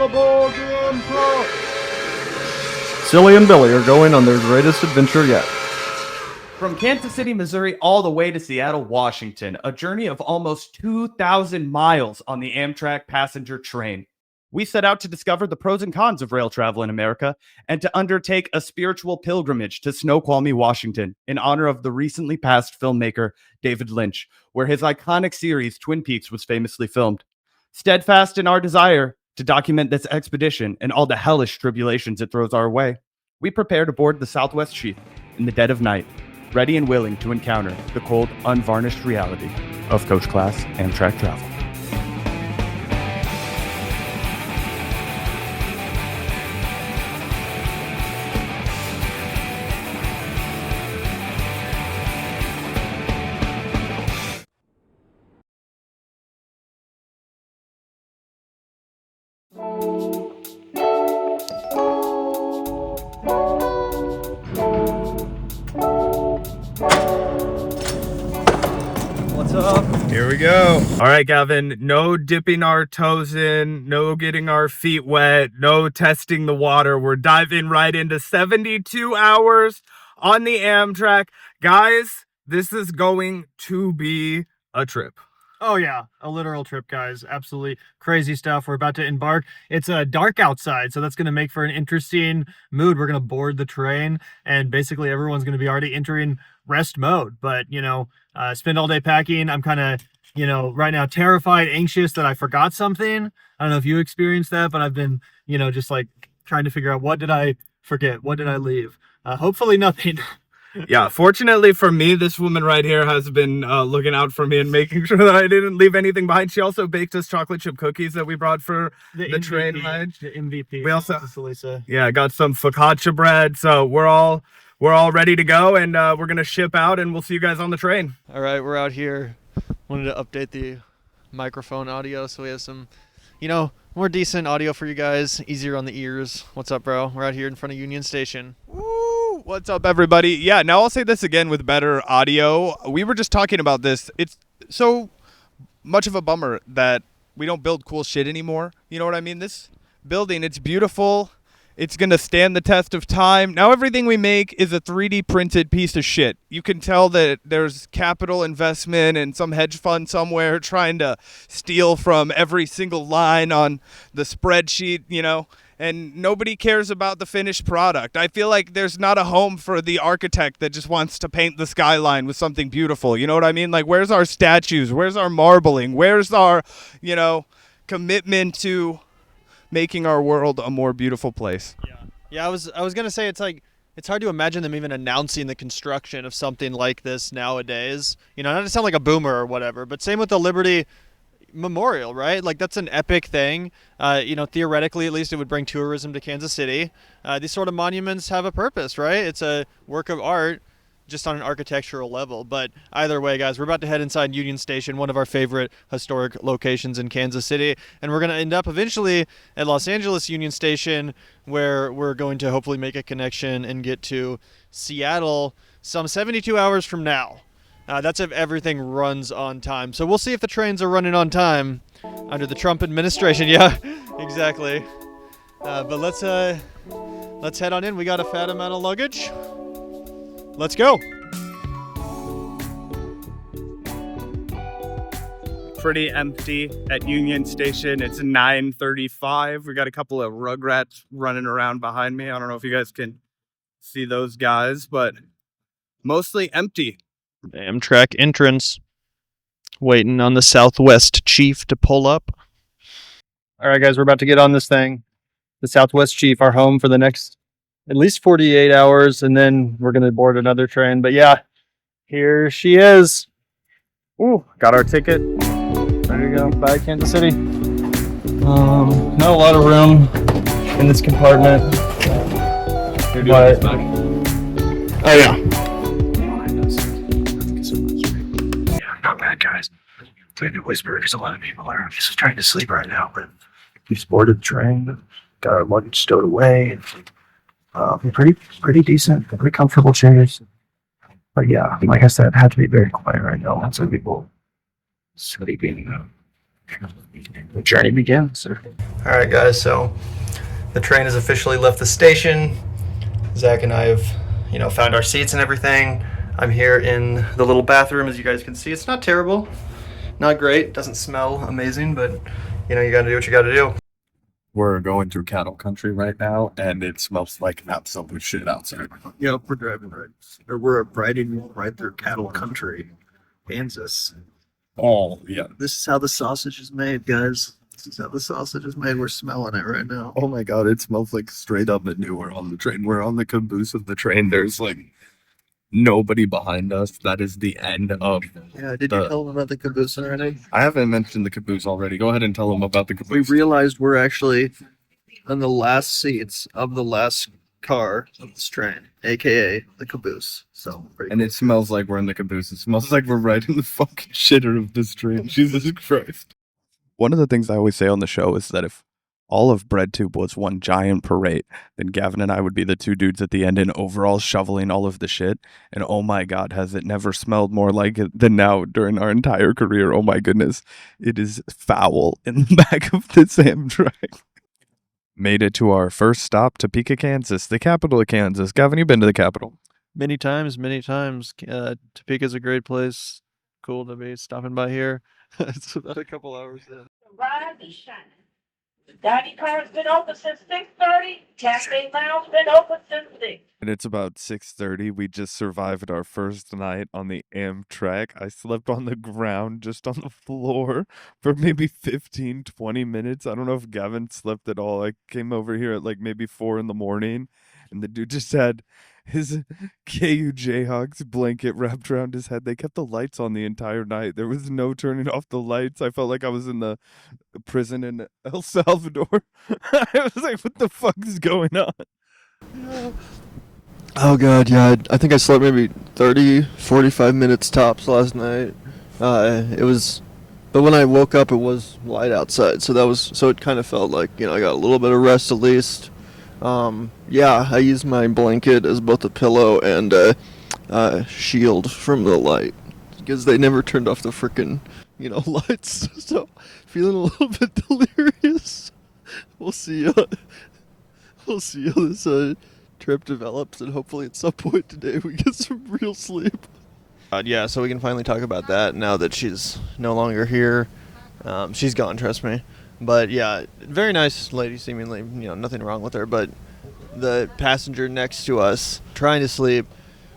all aboard the Amtrak! Silly and Billy are going on their greatest adventure yet. From Kansas City, Missouri, all the way to Seattle, Washington, a journey of almost 2,000 miles on the Amtrak passenger train. We set out to discover the pros and cons of rail travel in America and to undertake a spiritual pilgrimage to Snoqualmie, Washington, in honor of the recently passed filmmaker David Lynch, where his iconic series Twin Peaks was famously filmed. Steadfast in our desire to document this expedition and all the hellish tribulations it throws our way, we prepare to board the Southwest Chief in the dead of night, ready and willing to encounter the cold, unvarnished reality of coach class Amtrak travel. What's up? Here we go. All right, Gavin, no dipping our toes in, no getting our feet wet, no testing the water. We're diving right into 72 hours on the Amtrak. Guys, this is going to be a trip. Oh yeah, a literal trip, guys. Absolutely crazy stuff. We're about to embark. It's dark outside, so that's going to make for an interesting mood. We're going to board the train, and basically everyone's going to be already entering rest mode. But, spend all day packing. I'm kind of, right now terrified, anxious that I forgot something. I don't know if you experienced that, but I've been, just like trying to figure out, what did I forget? What did I leave? Hopefully nothing. Yeah, fortunately for me, this woman right here has been looking out for me and making sure that I didn't leave anything behind. She also baked us chocolate chip cookies that we brought for the train ride. The MVP. We also, Lisa. yeah, got some focaccia bread. So we're all ready to go, and we're gonna ship out, and we'll see you guys on the train. All right, we're out here. Wanted to update the microphone audio so we have some, more decent audio for you guys, easier on the ears. What's up, bro? We're out here in front of Union Station. Woo! What's up, everybody? Yeah, now I'll say this again with better audio. We were just talking about this. It's so much of a bummer that we don't build cool shit anymore. You know what I mean? This building, it's beautiful. It's going to stand the test of time. Now everything we make is a 3D printed piece of shit. You can tell that there's capital investment and some hedge fund somewhere trying to steal from every single line on the spreadsheet, and nobody cares about the finished product. I feel like there's not a home for the architect that just wants to paint the skyline with something beautiful. You know what I mean? Like, where's our statues? Where's our marbling? Where's our, commitment to making our world a more beautiful place? Yeah, I was gonna say, it's hard to imagine them even announcing the construction of something like this nowadays. Not to sound like a boomer or whatever, but same with the Liberty Memorial, right? Like, that's an epic thing. Theoretically, at least, it would bring tourism to Kansas City. These sort of monuments have a purpose, right? It's a work of art, just on an architectural level. But either way, guys, we're about to head inside Union Station, one of our favorite historic locations in Kansas City, and we're going to end up eventually at Los Angeles Union Station, where we're going to hopefully make a connection and get to Seattle some 72 hours from now. That's if everything runs on time. So we'll see if the trains are running on time under the Trump administration. Yeah, exactly. But let's head on in. We got a fat amount of luggage. Let's go. Pretty empty at Union Station. It's 9:35. We got a couple of rugrats running around behind me. I don't know if you guys can see those guys, but mostly empty. Amtrak entrance. Waiting on the Southwest Chief to pull up. All right, guys, we're about to get on this thing. The Southwest Chief, our home for the next at least 48 hours, and then we're going to board another train. But yeah, here she is. Ooh, got our ticket. There you go. Bye, Kansas City. Not a lot of room in this compartment. But, oh yeah. Yeah, not bad, guys. Trying to whisper because a lot of people are just trying to sleep right now. But we've boarded the train, got our luggage stowed away. Pretty decent, pretty comfortable chairs. But yeah, like I said, had to be very quiet right now. Some people sleeping. The journey begins. All right, guys, so the train has officially left the station. Zach and I have, found our seats and everything. I'm here in the little bathroom, as you guys can see. It's not terrible, not great, doesn't smell amazing, but you gotta do what you gotta do. We're going through cattle country right now, and it smells like absolute shit outside. Yep, we're driving we're riding right through cattle country, Kansas. Oh, yeah. This is how the sausage is made, guys. This is how the sausage is made. We're smelling it right now. Oh my god, it smells like straight up manure on the train. We're on the caboose of the train. There's like nobody behind us. That is the end of. Yeah, did you tell them about the caboose already? I haven't mentioned the caboose already. Go ahead and tell them about the We caboose. realized we're actually on the last seats of the last car of this train, aka the caboose. So, And it smells like we're in the caboose. It smells like we're right in the fucking shitter of this train. Jesus Christ. One of the things I always say on the show is that if all of BreadTube was one giant parade, then Gavin and I would be the two dudes at the end in overalls shoveling all of the shit. And oh my God, has it never smelled more like it than now during our entire career? Oh my goodness, it is foul in the back of this Amtrak. Made it to our first stop, Topeka, Kansas, the capital of Kansas. Gavin, you been to the capital? Many times. Topeka's a great place. Cool to be stopping by here. It's about a couple hours in. Rise and shine. The dining car's been open since 6:30. Cafe Lounge been open since 6. And it's about 6:30. We just survived our first night on the Amtrak. I slept on the ground, just on the floor, for maybe 15, 20 minutes. I don't know if Gavin slept at all. I came over here at like maybe 4 in the morning, and the dude just had his KU Jayhawks blanket wrapped around his head. They kept the lights on the entire night. There was no turning off the lights. I felt like I was in the prison in El Salvador. I was like, what the fuck is going on? Oh god, yeah, I think I slept maybe 30, 45 minutes tops last night. But when I woke up, it was light outside, so it kind of felt like, I got a little bit of rest at least. Yeah, I used my blanket as both a pillow and a shield from the light, because they never turned off the frickin', lights, so feeling a little bit delirious. We'll see how this trip develops, and hopefully at some point today we get some real sleep. Yeah, so we can finally talk about that now that she's no longer here. She's gone, trust me. But yeah, very nice lady, seemingly, nothing wrong with her. But the passenger next to us, trying to sleep,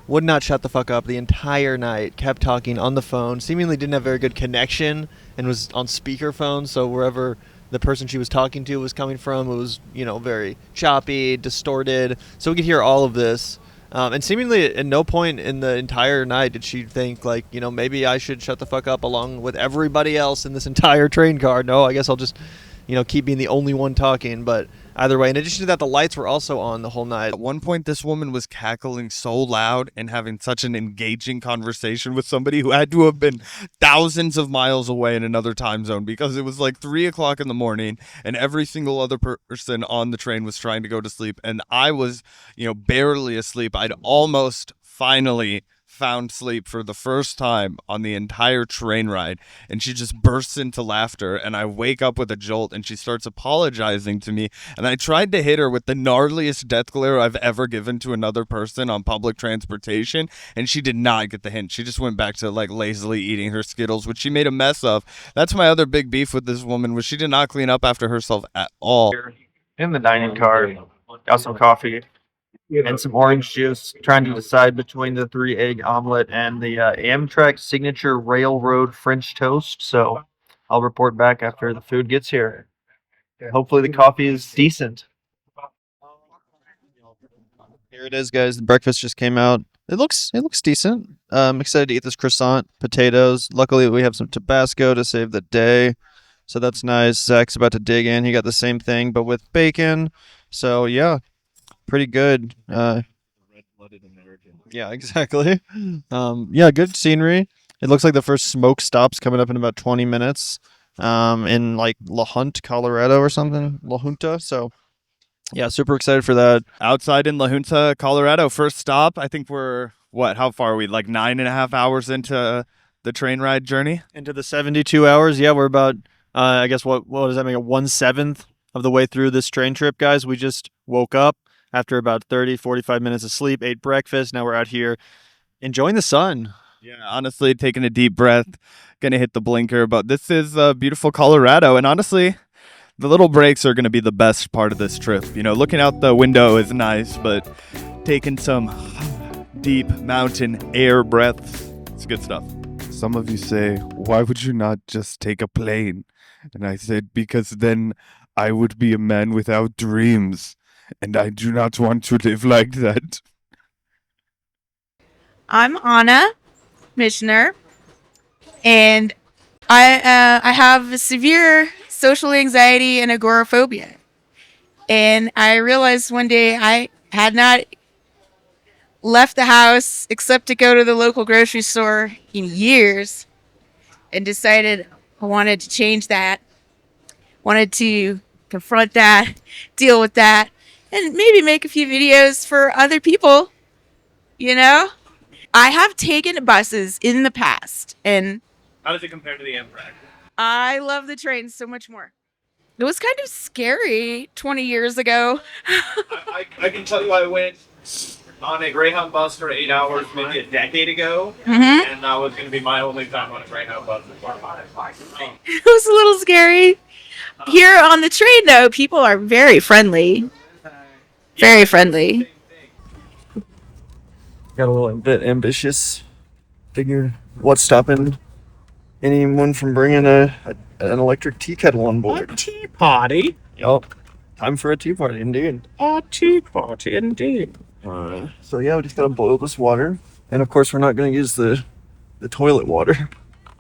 would not shut the fuck up the entire night, kept talking on the phone, seemingly didn't have very good connection, and was on speakerphone, so wherever the person she was talking to was coming from, it was, very choppy, distorted, so we could hear all of this. And seemingly at no point in the entire night did she think, like, maybe I should shut the fuck up along with everybody else in this entire train car. No, I guess I'll just, keep being the only one talking. But either way, in addition to that, the lights were also on the whole night. At one point, this woman was cackling so loud and having such an engaging conversation with somebody who had to have been thousands of miles away in another time zone, because it was like 3 o'clock in the morning and every single other person on the train was trying to go to sleep. And I was, barely asleep. I'd almost finally found sleep for the first time on the entire train ride, and she just bursts into laughter, and I wake up with a jolt, and she starts apologizing to me, and I tried to hit her with the gnarliest death glare I've ever given to another person on public transportation, and she did not get the hint. She just went back to like lazily eating her Skittles, which she made a mess of. That's my other big beef with this woman, was she did not clean up after herself at all. In the dining car, got some coffee and some orange juice, trying to decide between the 3-egg omelet and the Amtrak signature railroad French toast. So I'll report back after the food gets here. Hopefully the coffee is decent. Here it is, guys. The breakfast just came out. It looks decent. I'm excited to eat this croissant, potatoes. Luckily, we have some Tabasco to save the day, so that's nice. Zach's about to dig in. He got the same thing, but with bacon. So yeah, pretty good. Yeah, exactly. Yeah, good scenery. It looks like the first smoke stop's coming up in about 20 minutes. In like La Junta, Colorado or something. La Junta. So yeah, super excited for that. Outside in La Junta, Colorado, first stop. I think we're, how far are we? Like 9.5 hours into the train ride journey? Into the 72 hours. Yeah, we're about, I guess, what does that make? 1/7 of the way through this train trip, guys. We just woke up after about 30, 45 minutes of sleep, ate breakfast. Now we're out here enjoying the sun. Yeah, honestly, taking a deep breath, gonna hit the blinker. But this is beautiful Colorado, and honestly, the little breaks are gonna be the best part of this trip. You know, looking out the window is nice, but taking some deep mountain air breaths, it's good stuff. Some of you say, why would you not just take a plane? And I said, because then I would be a man without dreams, and I do not want to live like that. I'm Anna Mishner, and I have severe social anxiety and agoraphobia. And I realized one day I had not left the house except to go to the local grocery store in years, and decided I wanted to change that, wanted to confront that, deal with that, and maybe make a few videos for other people, you know? I have taken buses in the past, and How does it compare to the Amtrak? I love the train so much more. It was kind of scary 20 years ago. I can tell you I went on a Greyhound bus for 8 hours maybe a decade ago, Mhm. and that was going to be my only time on a Greyhound bus. It was a little scary. Here on the train, though, people are very friendly. Very friendly. Got a little bit ambitious. Figured what's stopping anyone from bringing an electric tea kettle on board? Tea party? Yup. Time for a tea party, indeed. A tea party, indeed. So yeah, we just gotta boil this water. And of course we're not gonna use the toilet water.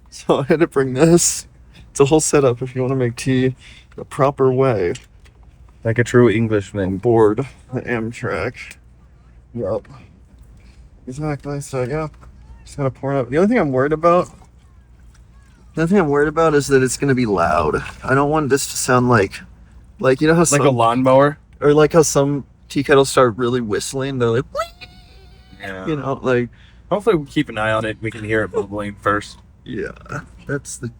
So I had to bring this. It's a whole setup if you want to make tea the proper way. Like a true On Englishman. board the Amtrak. Yup. Exactly. So yeah. Just gotta pour it up. The only thing I'm worried about is that it's gonna be loud. I don't want this to sound like you know how Like some, a lawnmower. or like how some tea kettles start really whistling. They're like, Yeah. you know, like Hopefully we keep an eye on it. We can hear it bubbling first. yeah. That's the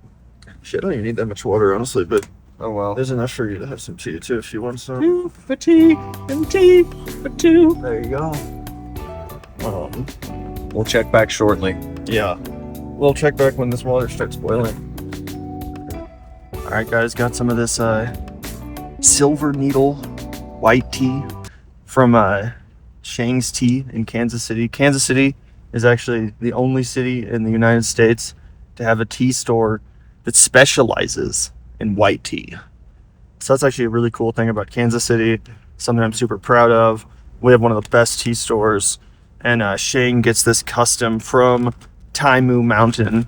shit. I don't even need that much water, honestly, but Oh well. there's enough for you to have some tea too if you want some. Two for tea and tea for two. There you go. We'll check back shortly. Yeah. We'll check back when this water starts boiling. Alright guys, got some of this silver needle white tea from Shang's Tea in Kansas City. Kansas City is actually the only city in the United States to have a tea store that specializes in white tea. So that's actually a really cool thing about Kansas City, something I'm super proud of. We have one of the best tea stores, and Shang gets this custom from Taimu Mountain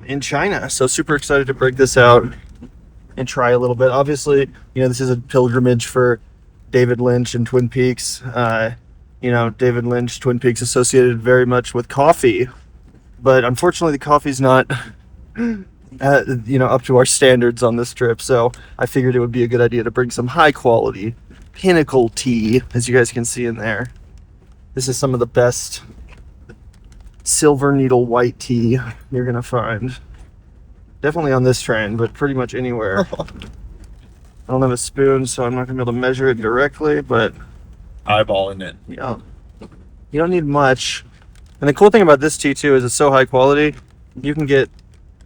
in China. So super excited to break this out and try a little bit. Obviously, you know, this is a pilgrimage for David Lynch and Twin Peaks. You know, David Lynch, Twin Peaks associated very much with coffee, but unfortunately the coffee's not you know, up to our standards on this trip. So I figured it would be a good idea to bring some high quality pinnacle tea, as you guys can see in there. This is some of the best silver needle white tea you're gonna find. Definitely on this train, but pretty much anywhere. I don't have a spoon, so I'm not gonna be able to measure it directly, but Eyeballing it. yeah, you don't need much. And the cool thing about this tea too is it's so high quality. You can get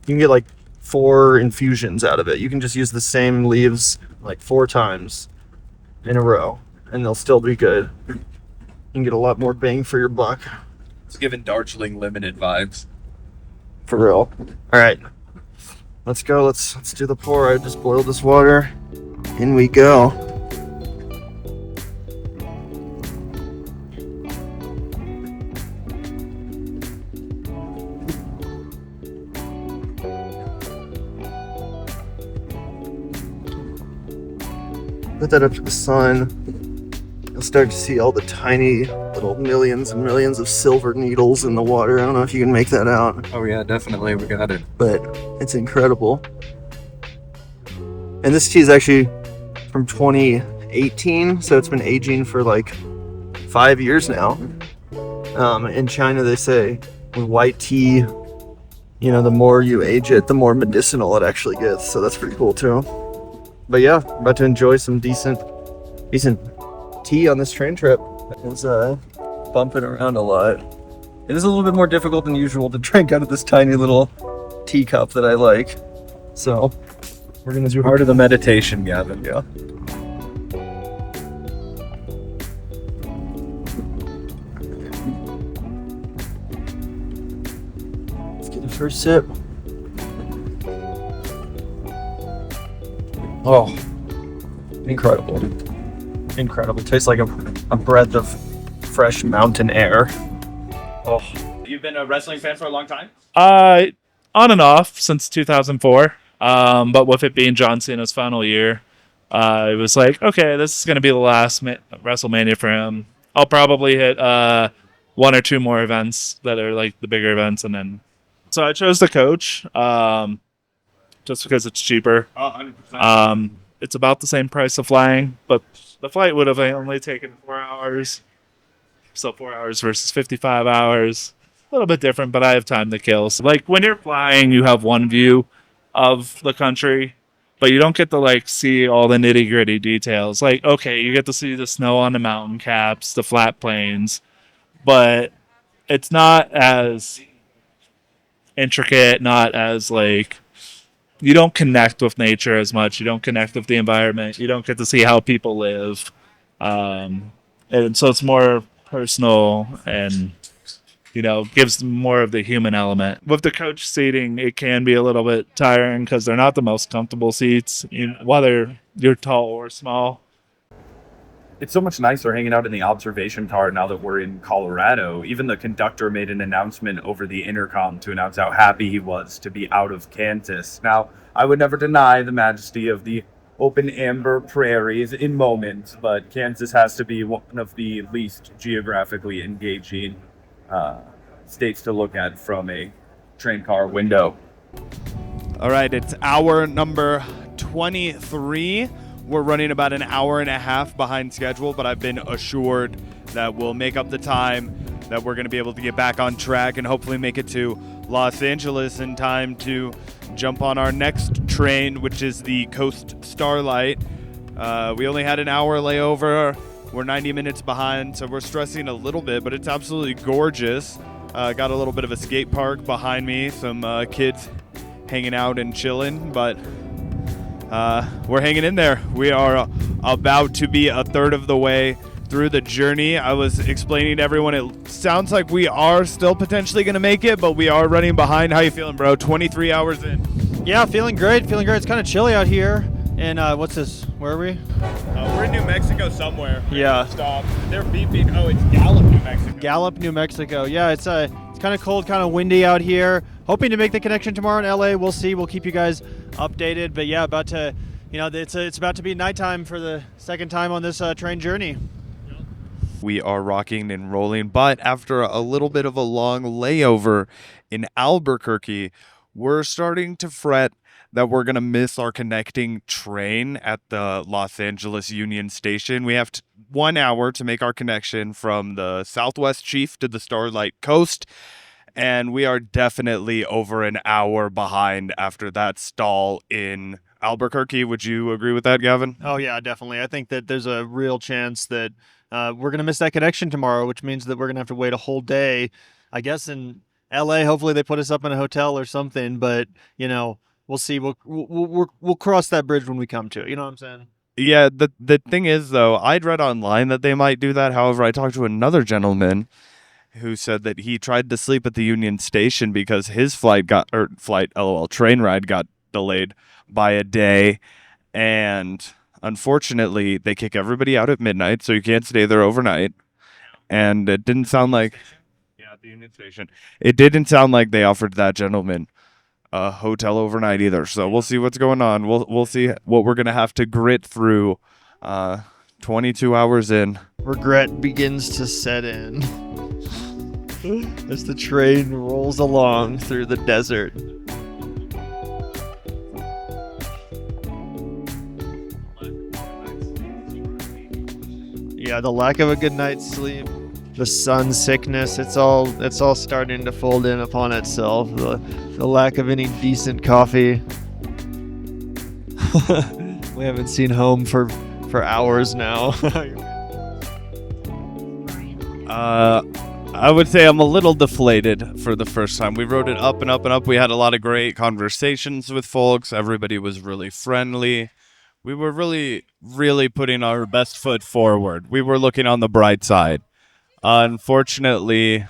like 4 infusions out of it. You can just use the same leaves like 4 times in a row, and they'll still be good. You can get a lot more bang for your buck. It's giving Darjeeling Limited vibes. For real. All right, let's go. Let's do the pour. I just boiled this water. In we go. Put that up to the sun. You'll start to see all the tiny little millions and millions of silver needles in the water. I don't know if you can make that out, Oh yeah, definitely. We got it. but it's incredible. And this tea is actually from 2018, so it's been aging for like 5 years now. In China, they say with white tea, you know, the more you age it, the more medicinal it actually gets. So that's pretty cool too. But yeah, about to enjoy some decent tea on this train trip. It's bumping around a lot. It is a little bit more difficult than usual to drink out of this tiny little teacup that I like. So we're gonna do Part of the meditation, Gavin. yeah. Let's get the first sip. Oh, incredible. Incredible. Tastes like a breath of fresh mountain air. Oh, You've been a wrestling fan for a long time? On and off since 2004. But with it being John Cena's final year, it was like, okay, this is going to be the last WrestleMania for him. I'll probably hit one or two more events that are like the bigger events, and then so I chose the coach just because it's cheaper. 100%. It's about the same price of flying, but the flight would have only taken 4 hours. So 4 hours versus 55 hours. A little bit different, but I have time to kill. So, like, when you're flying, you have one view of the country, but you don't get to, like, see all the nitty-gritty details. Like, okay, you get to see the snow on the mountain caps, the flat plains, but it's not as intricate, not as, like, you don't connect with nature as much. You don't connect with the environment. You don't get to see how people live. And so it's more personal and, gives more of the human element. With the coach seating, it can be a little bit tiring because they're not the most comfortable seats, whether you're tall or small. It's so much nicer hanging out in the observation tower now that we're in Colorado. Even the conductor made an announcement over the intercom to announce how happy he was to be out of Kansas. Now, I would never deny the majesty of the open amber prairies in moments, but Kansas has to be one of the least geographically engaging states to look at from a train car window. All right, it's hour number 23. We're running about an hour and a half behind schedule, but I've been assured that we'll make up the time, that we're going to be able to get back on track and hopefully make it to Los Angeles in time to jump on our next train, which is the Coast Starlight. We only had an hour layover. We're 90 minutes behind, so we're stressing a little bit, but it's absolutely gorgeous. Got a little bit of a skate park behind me, some kids hanging out and chilling, but we're hanging in there. We are about to be a third of the way through the journey. I was explaining to everyone, it sounds like we are still potentially going to make it, but we are running behind. How you feeling, bro? 23 hours in. Yeah, feeling great. It's kind of chilly out here. And what's this? Where are we? We're in New Mexico somewhere. Yeah. Stop. They're beeping. Oh, it's Gallup, New Mexico. Gallup, New Mexico. Yeah, it's kind of cold, kind of windy out here. Hoping to make the connection tomorrow in LA. We'll see. We'll keep you guys updated. But yeah, about to, it's about to be nighttime for the second time on this train journey. We are rocking and rolling, but after a little bit of a long layover in Albuquerque, we're starting to fret that we're going to miss our connecting train at the Los Angeles Union Station. We have 1 hour to make our connection from the Southwest Chief to the Starlight Coast, and we are definitely over an hour behind after that stall in Albuquerque. Would you agree with that, Gavin? Oh, yeah, definitely. I think that there's a real chance that we're going to miss that connection tomorrow, which means that we're going to have to wait a whole day, I guess, in LA. Hopefully they put us up in a hotel or something, but, we'll see. We'll cross that bridge when we come to it. You know what I'm saying? Yeah, the thing is, though, I'd read online that they might do that. However, I talked to another gentleman who said that he tried to sleep at the Union Station because his train ride got delayed by a day. And unfortunately, they kick everybody out at midnight, so you can't stay there overnight. And it didn't sound like... Yeah, at the Union Station. It didn't sound like they offered that gentleman a hotel overnight either. So we'll see what's going on. We'll see what we're going to have to grit through 22 hours in. Regret begins to set in as the train rolls along through the desert. Yeah, the lack of a good night's sleep, the sun sickness, it's all starting to fold in upon itself. The lack of any decent coffee. We haven't seen home for hours now. I would say I'm a little deflated for the first time. We rode it up and up and up. We had a lot of great conversations with folks. Everybody was really friendly. We were really, really putting our best foot forward. We were looking on the bright side. Unfortunately,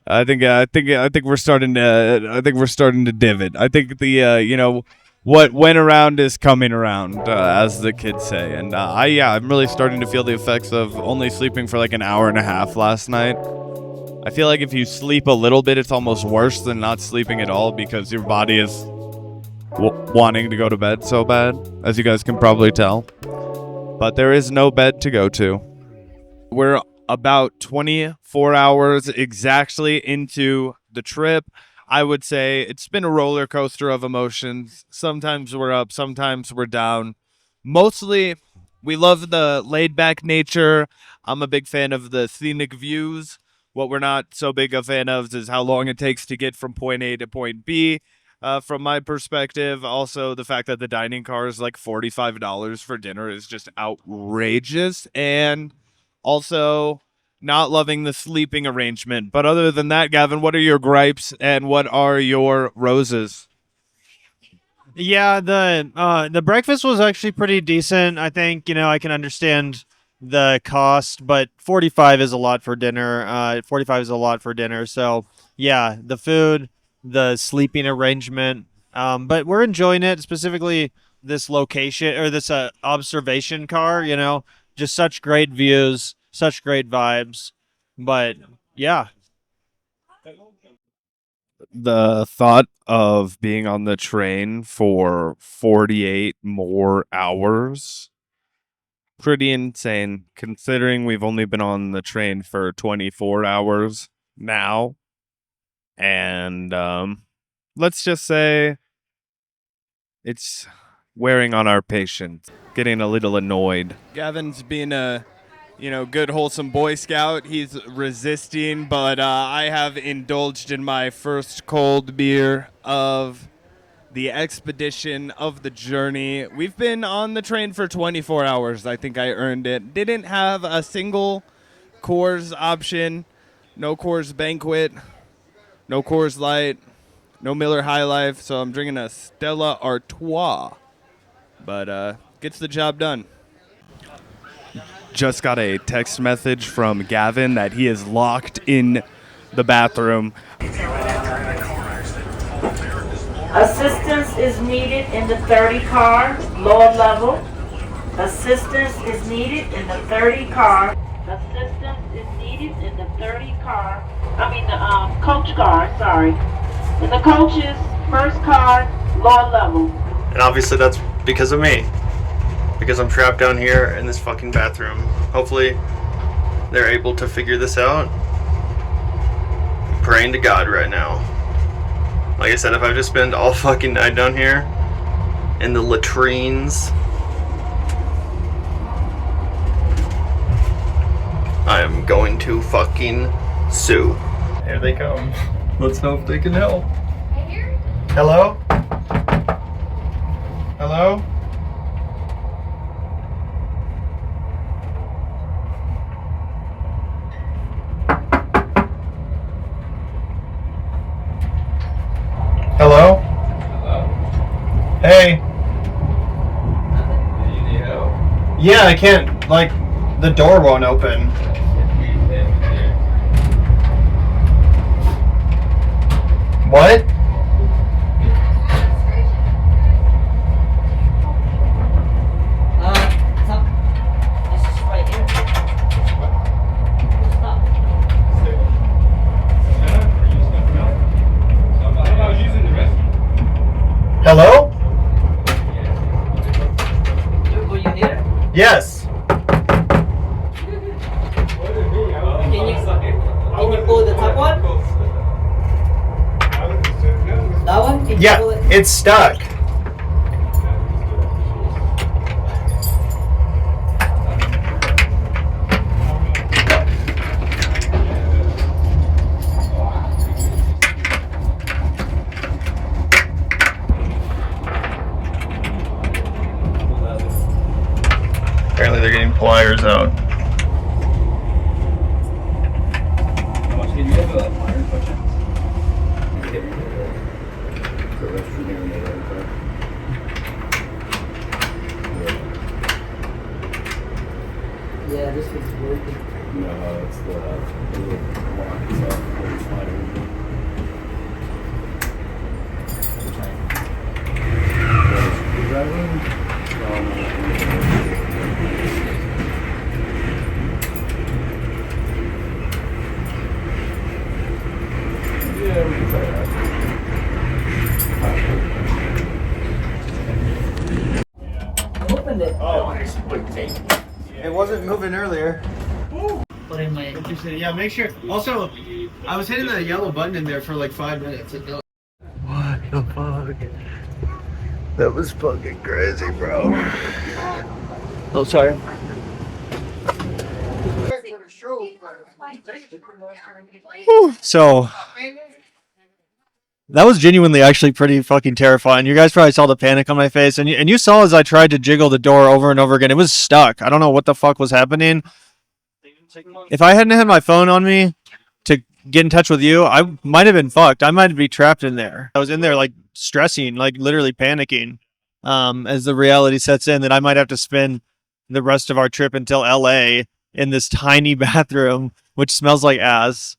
I think we're starting to divot. I think the what went around is coming around, as the kids say. And I'm really starting to feel the effects of only sleeping for like an hour and a half last night. I feel like if you sleep a little bit, it's almost worse than not sleeping at all because your body is wanting to go to bed so bad, as you guys can probably tell. But there is no bed to go to. We're about 24 hours exactly into the trip. I would say it's been a roller coaster of emotions. Sometimes we're up, sometimes we're down. Mostly, we love the laid-back nature. I'm a big fan of the scenic views. What we're not so big a fan of is how long it takes to get from point A to point B. From my perspective, also the fact that the dining car is like $45 for dinner is just outrageous. And also not loving the sleeping arrangement. But other than that, Gavin, what are your gripes and what are your roses? Yeah, the breakfast was actually pretty decent. I think, I can understand the cost, but 45 is a lot for dinner. 45 is a lot for dinner. So, yeah, the food, the sleeping arrangement, but we're enjoying it, specifically this location or this observation car, just such great views, such great vibes. But yeah, The thought of being on the train for 48 more hours, pretty insane, considering we've only been on the train for 24 hours now. And let's just say it's wearing on our patience, getting a little annoyed. Gavin's being a good wholesome Boy Scout. He's resisting, but I have indulged in my first cold beer of the expedition, of the journey. We've been on the train for 24 hours. I think I earned it. Didn't have a single Coors option, no Coors Banquet, no Coors Light, no Miller High Life, so I'm drinking a Stella Artois, but gets the job done. Just got a text message from Gavin that he is locked in the bathroom. Assistance is needed in the 30 car, lower level. Assistance is needed in the 30 car. Assistance is needed in the 30 car. The coach car, sorry. In the coach's first car, lower level. And obviously that's because of me. Because I'm trapped down here in this fucking bathroom. Hopefully they're able to figure this out. I'm praying to God right now. Like I said, if I just spend all fucking night down here in the latrines, I am going to fucking sue. Here they come. Let's hope they can help. Hello? Hello? Hello? Hello? Hey. Do you need help? Yeah, I can't, the door won't open. What? Hello? Were you here? Yes. Can you pull the top one? That one? Can you Yeah, pull it? it's stuck. they're getting pliers out. Yeah, this was working. No, it's the lock itself where the slider would be. Yeah, we can try that. Opened it. Oh, nice. Quick take. It wasn't moving earlier. Put in my. Interesting. Yeah, make sure. Also, I was hitting the yellow button in there for like 5 minutes. What the fuck? That was fucking crazy, bro. Oh, sorry. So that was genuinely actually pretty fucking terrifying. You guys probably saw the panic on my face, and you saw as I tried to jiggle the door over and over again, it was stuck. I don't know what the fuck was happening. If I hadn't had my phone on me to get in touch with you, I might have been fucked. I might be trapped in there. I was in there like stressing, like literally panicking, as the reality sets in that I might have to spend the rest of our trip until LA in this tiny bathroom, which smells like ass.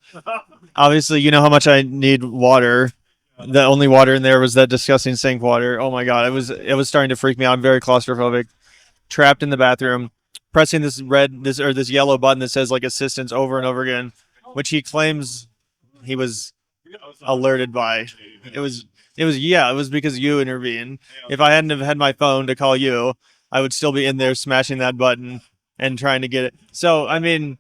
Obviously, you know how much I need water. The only water in there was that disgusting sink water. Oh my god, it was starting to freak me out. I'm very claustrophobic. Trapped in the bathroom, pressing this yellow button that says like assistance over and over again, which he claims he was alerted by. It was because you intervened. If I hadn't have had my phone to call you, I would still be in there smashing that button and trying to get it. So, I mean,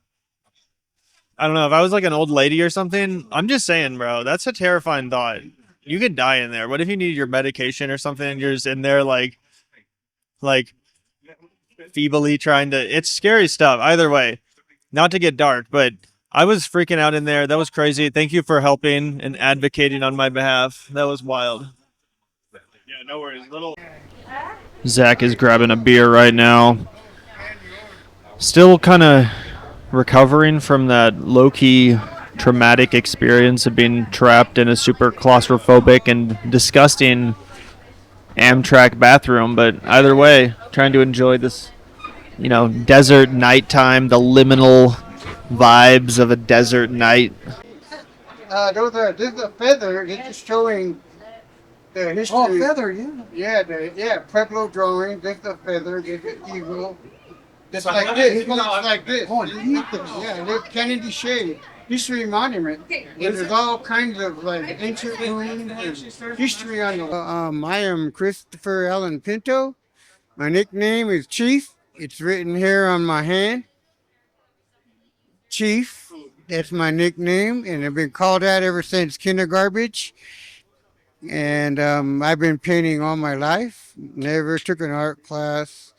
I don't know. If I was like an old lady or something, I'm just saying, bro, that's a terrifying thought. You could die in there. What if you need your medication or something and you're just in there like feebly trying to... It's scary stuff. Either way, not to get dark, but I was freaking out in there. That was crazy. Thank you for helping and advocating on my behalf. That was wild. Yeah, no worries. Zach is grabbing a beer right now. Still kind of recovering from that low-key traumatic experience of being trapped in a super claustrophobic and disgusting Amtrak bathroom. But either way, trying to enjoy this, desert nighttime, the liminal vibes of a desert night. This is a feather. It's just showing the history. Oh, feather, yeah. Yeah, Pueblo drawing. This is a feather. This is eagle. Just like this. It looks like this. Yeah, look, Kennedy Shade. History monument. There's all kinds of like ancient ruins and history on the. I am Christopher Allen Pinto. My nickname is Chief. It's written here on my hand. Chief. That's my nickname, and I've been called that ever since kindergarten. And I've been painting all my life. Never took an art class.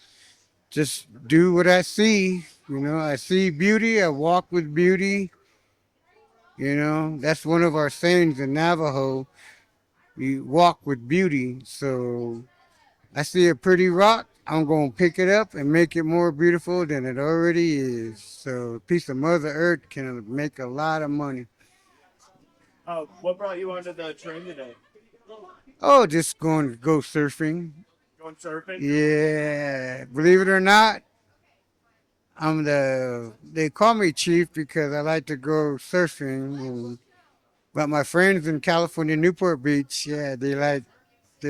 Just do what I see. I see beauty. I walk with beauty. That's one of our sayings in Navajo. You walk with beauty. So I see a pretty rock. I'm going to pick it up and make it more beautiful than it already is. So a piece of Mother Earth can make a lot of money. What brought you onto the train today? Oh, just going to go surfing. Going surfing? Yeah. Believe it or not, they call me Chief because I like to go surfing. But my friends in California, Newport Beach, yeah, they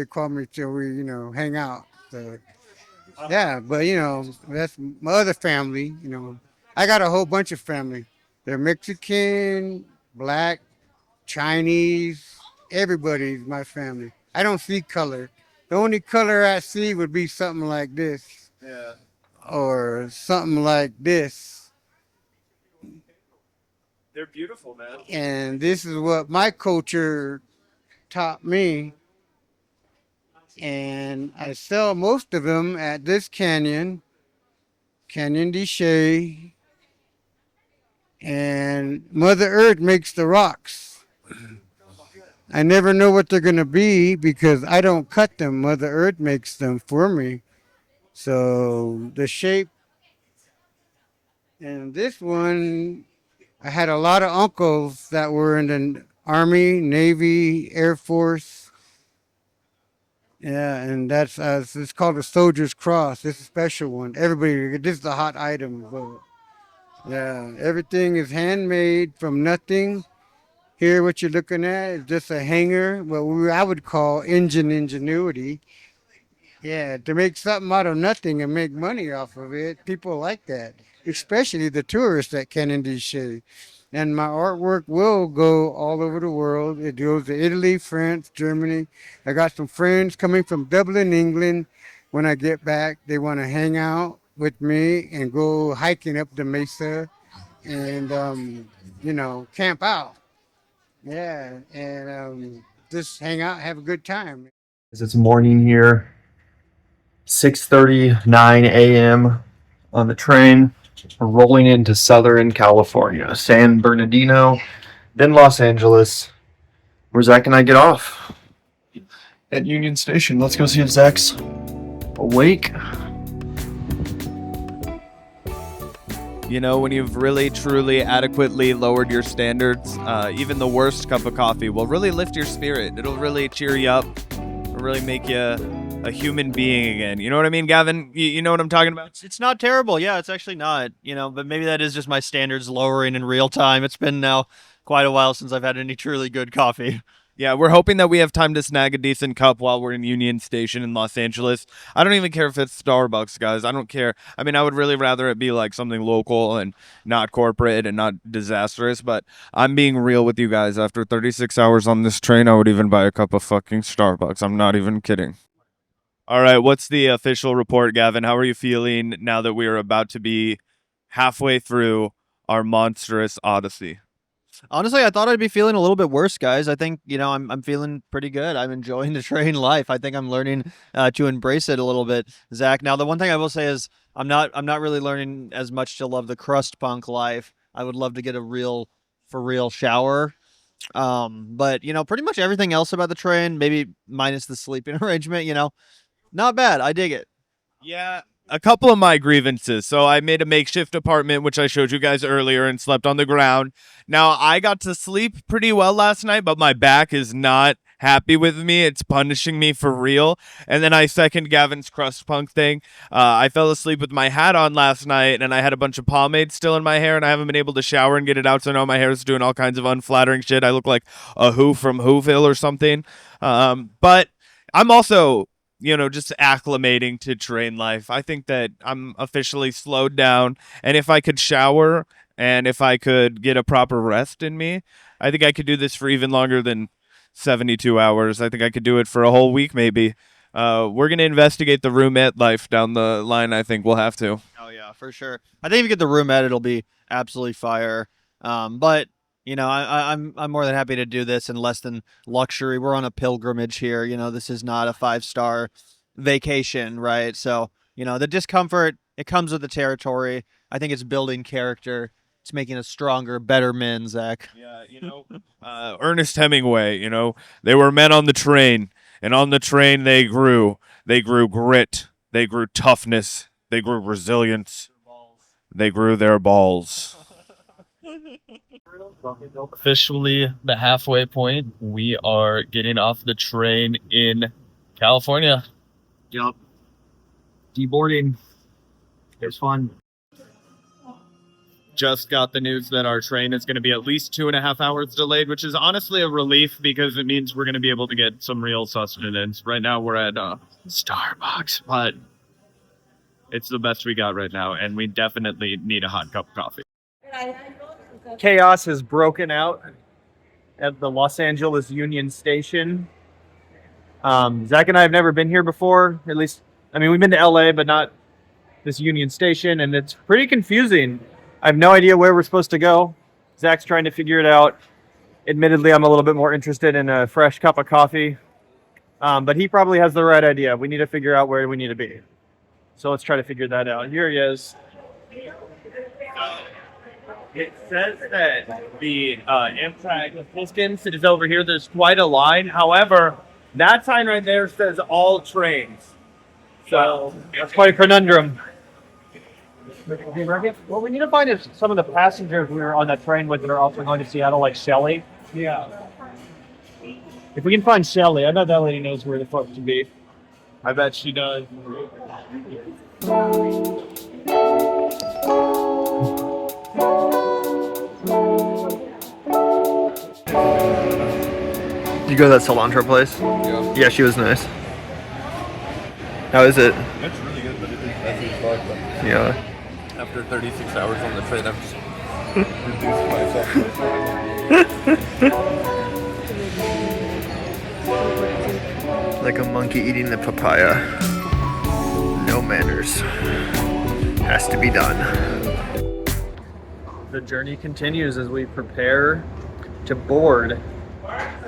call me till we, hang out. So, yeah, but, that's my other family, I got a whole bunch of family. They're Mexican, Black, Chinese, everybody's my family. I don't see color. The only color I see would be something like this. Yeah. Or something like this. They're beautiful, man. And this is what my culture taught me. And I sell most of them at this Canyon de Chelly. And Mother Earth makes the rocks. I never know what they're going to be because I don't cut them. Mother Earth makes them for me. So the shape And this one, I had a lot of uncles that were in the Army, Navy, Air Force. Yeah, and that's it's called the Soldier's Cross. It's a special one. Everybody, this is a hot item. But yeah, everything is handmade from nothing. Here, what you're looking at is just a hanger, I would call engine ingenuity. Yeah, to make something out of nothing and make money off of it, people like that, especially the tourists that can in these cities. And my artwork will go all over the world. It goes to Italy, France, Germany. I got some friends coming from Dublin, England. When I get back, they want to hang out with me and go hiking up the mesa and, camp out. Yeah, and just hang out, have a good time. It's morning here, 6:39 a.m. on the train. We're rolling into Southern California, San Bernardino, then Los Angeles, where Zach and I get off at Union Station. Let's go see if Zach's awake. You know, when you've really, truly, adequately lowered your standards, even the worst cup of coffee will really lift your spirit. It'll really cheer you up. It'll really make you a human being again. You know what I mean, Gavin? You know what I'm talking about? It's not terrible. Yeah, it's actually not, but maybe that is just my standards lowering in real time. It's been now quite a while since I've had any truly good coffee. Yeah, we're hoping that we have time to snag a decent cup while we're in Union Station in Los Angeles. I don't even care if it's Starbucks, guys. I don't care. I mean, I would really rather it be like something local and not corporate and not disastrous, but I'm being real with you guys. After 36 hours on this train, I would even buy a cup of fucking Starbucks. I'm not even kidding. All right, what's the official report, Gavin? How are you feeling now that we are about to be halfway through our monstrous odyssey? Honestly, I thought I'd be feeling a little bit worse, guys. I think, I'm feeling pretty good. I'm enjoying the train life. I think I'm learning to embrace it a little bit, Zach. Now, the one thing I will say is I'm not really learning as much to love the crust punk life. I would love to get a for real shower. But pretty much everything else about the train, maybe minus the sleeping arrangement, not bad. I dig it. Yeah, a couple of my grievances. So I made a makeshift apartment, which I showed you guys earlier, and slept on the ground. Now, I got to sleep pretty well last night, but my back is not happy with me. It's punishing me for real. And then I second Gavin's crust punk thing. I fell asleep with my hat on last night, and I had a bunch of pomade still in my hair, and I haven't been able to shower and get it out, so now my hair is doing all kinds of unflattering shit. I look like a Who from Whoville or something. But I'm also just acclimating to train life. I think that I'm officially slowed down, and if I could shower and if I could get a proper rest in me, I think I could do this for even longer than 72 hours. I think I could do it for a whole week maybe. We're going to investigate the roomette life down the line. I think we'll have to. Oh, yeah, for sure. I think if you get the roomette, it'll be absolutely fire. But I'm more than happy to do this in less than luxury. We're on a pilgrimage here. This is not a 5-star vacation, right? So, the discomfort, it comes with the territory. I think it's building character. It's making us stronger, better men, Zach. Yeah, Ernest Hemingway, they were men on the train, and on the train they grew. They grew grit. They grew toughness. They grew resilience. They grew their balls. Officially the halfway point. We are getting off the train in California. Yup. Deboarding. It's fun. Just got the news that our train is going to be at least 2.5 hours delayed, which is honestly a relief because it means we're going to be able to get some real sustenance. Right now we're at Starbucks, but it's the best we got right now, and we definitely need a hot cup of coffee. Chaos has broken out at the Los Angeles Union Station. Zach and I have never been here before. At least, we've been to LA, but not this Union Station, and it's pretty confusing. I have no idea where we're supposed to go. Zach's trying to figure it out. Admittedly, I'm a little bit more interested in a fresh cup of coffee, but he probably has the right idea. We need to figure out where we need to be. So let's try to figure that out. Here he is. It says that the Amtrak distance is over here. There's quite a line. However, that sign right there says all trains. So that's quite a conundrum. What we need to find is some of the passengers we were on that train with that are also going to Seattle, like Shelly. Yeah. If we can find Shelly, I know that lady knows where the fuck to be. I bet she does. Did you go to that cilantro place? Yeah. Yeah, she was nice. How is it? That's really good, but that's what it's like. Yeah. After 36 hours on the train, I've just reduced myself to a Like a monkey eating the papaya. No manners. Has to be done. The journey continues as we prepare to board.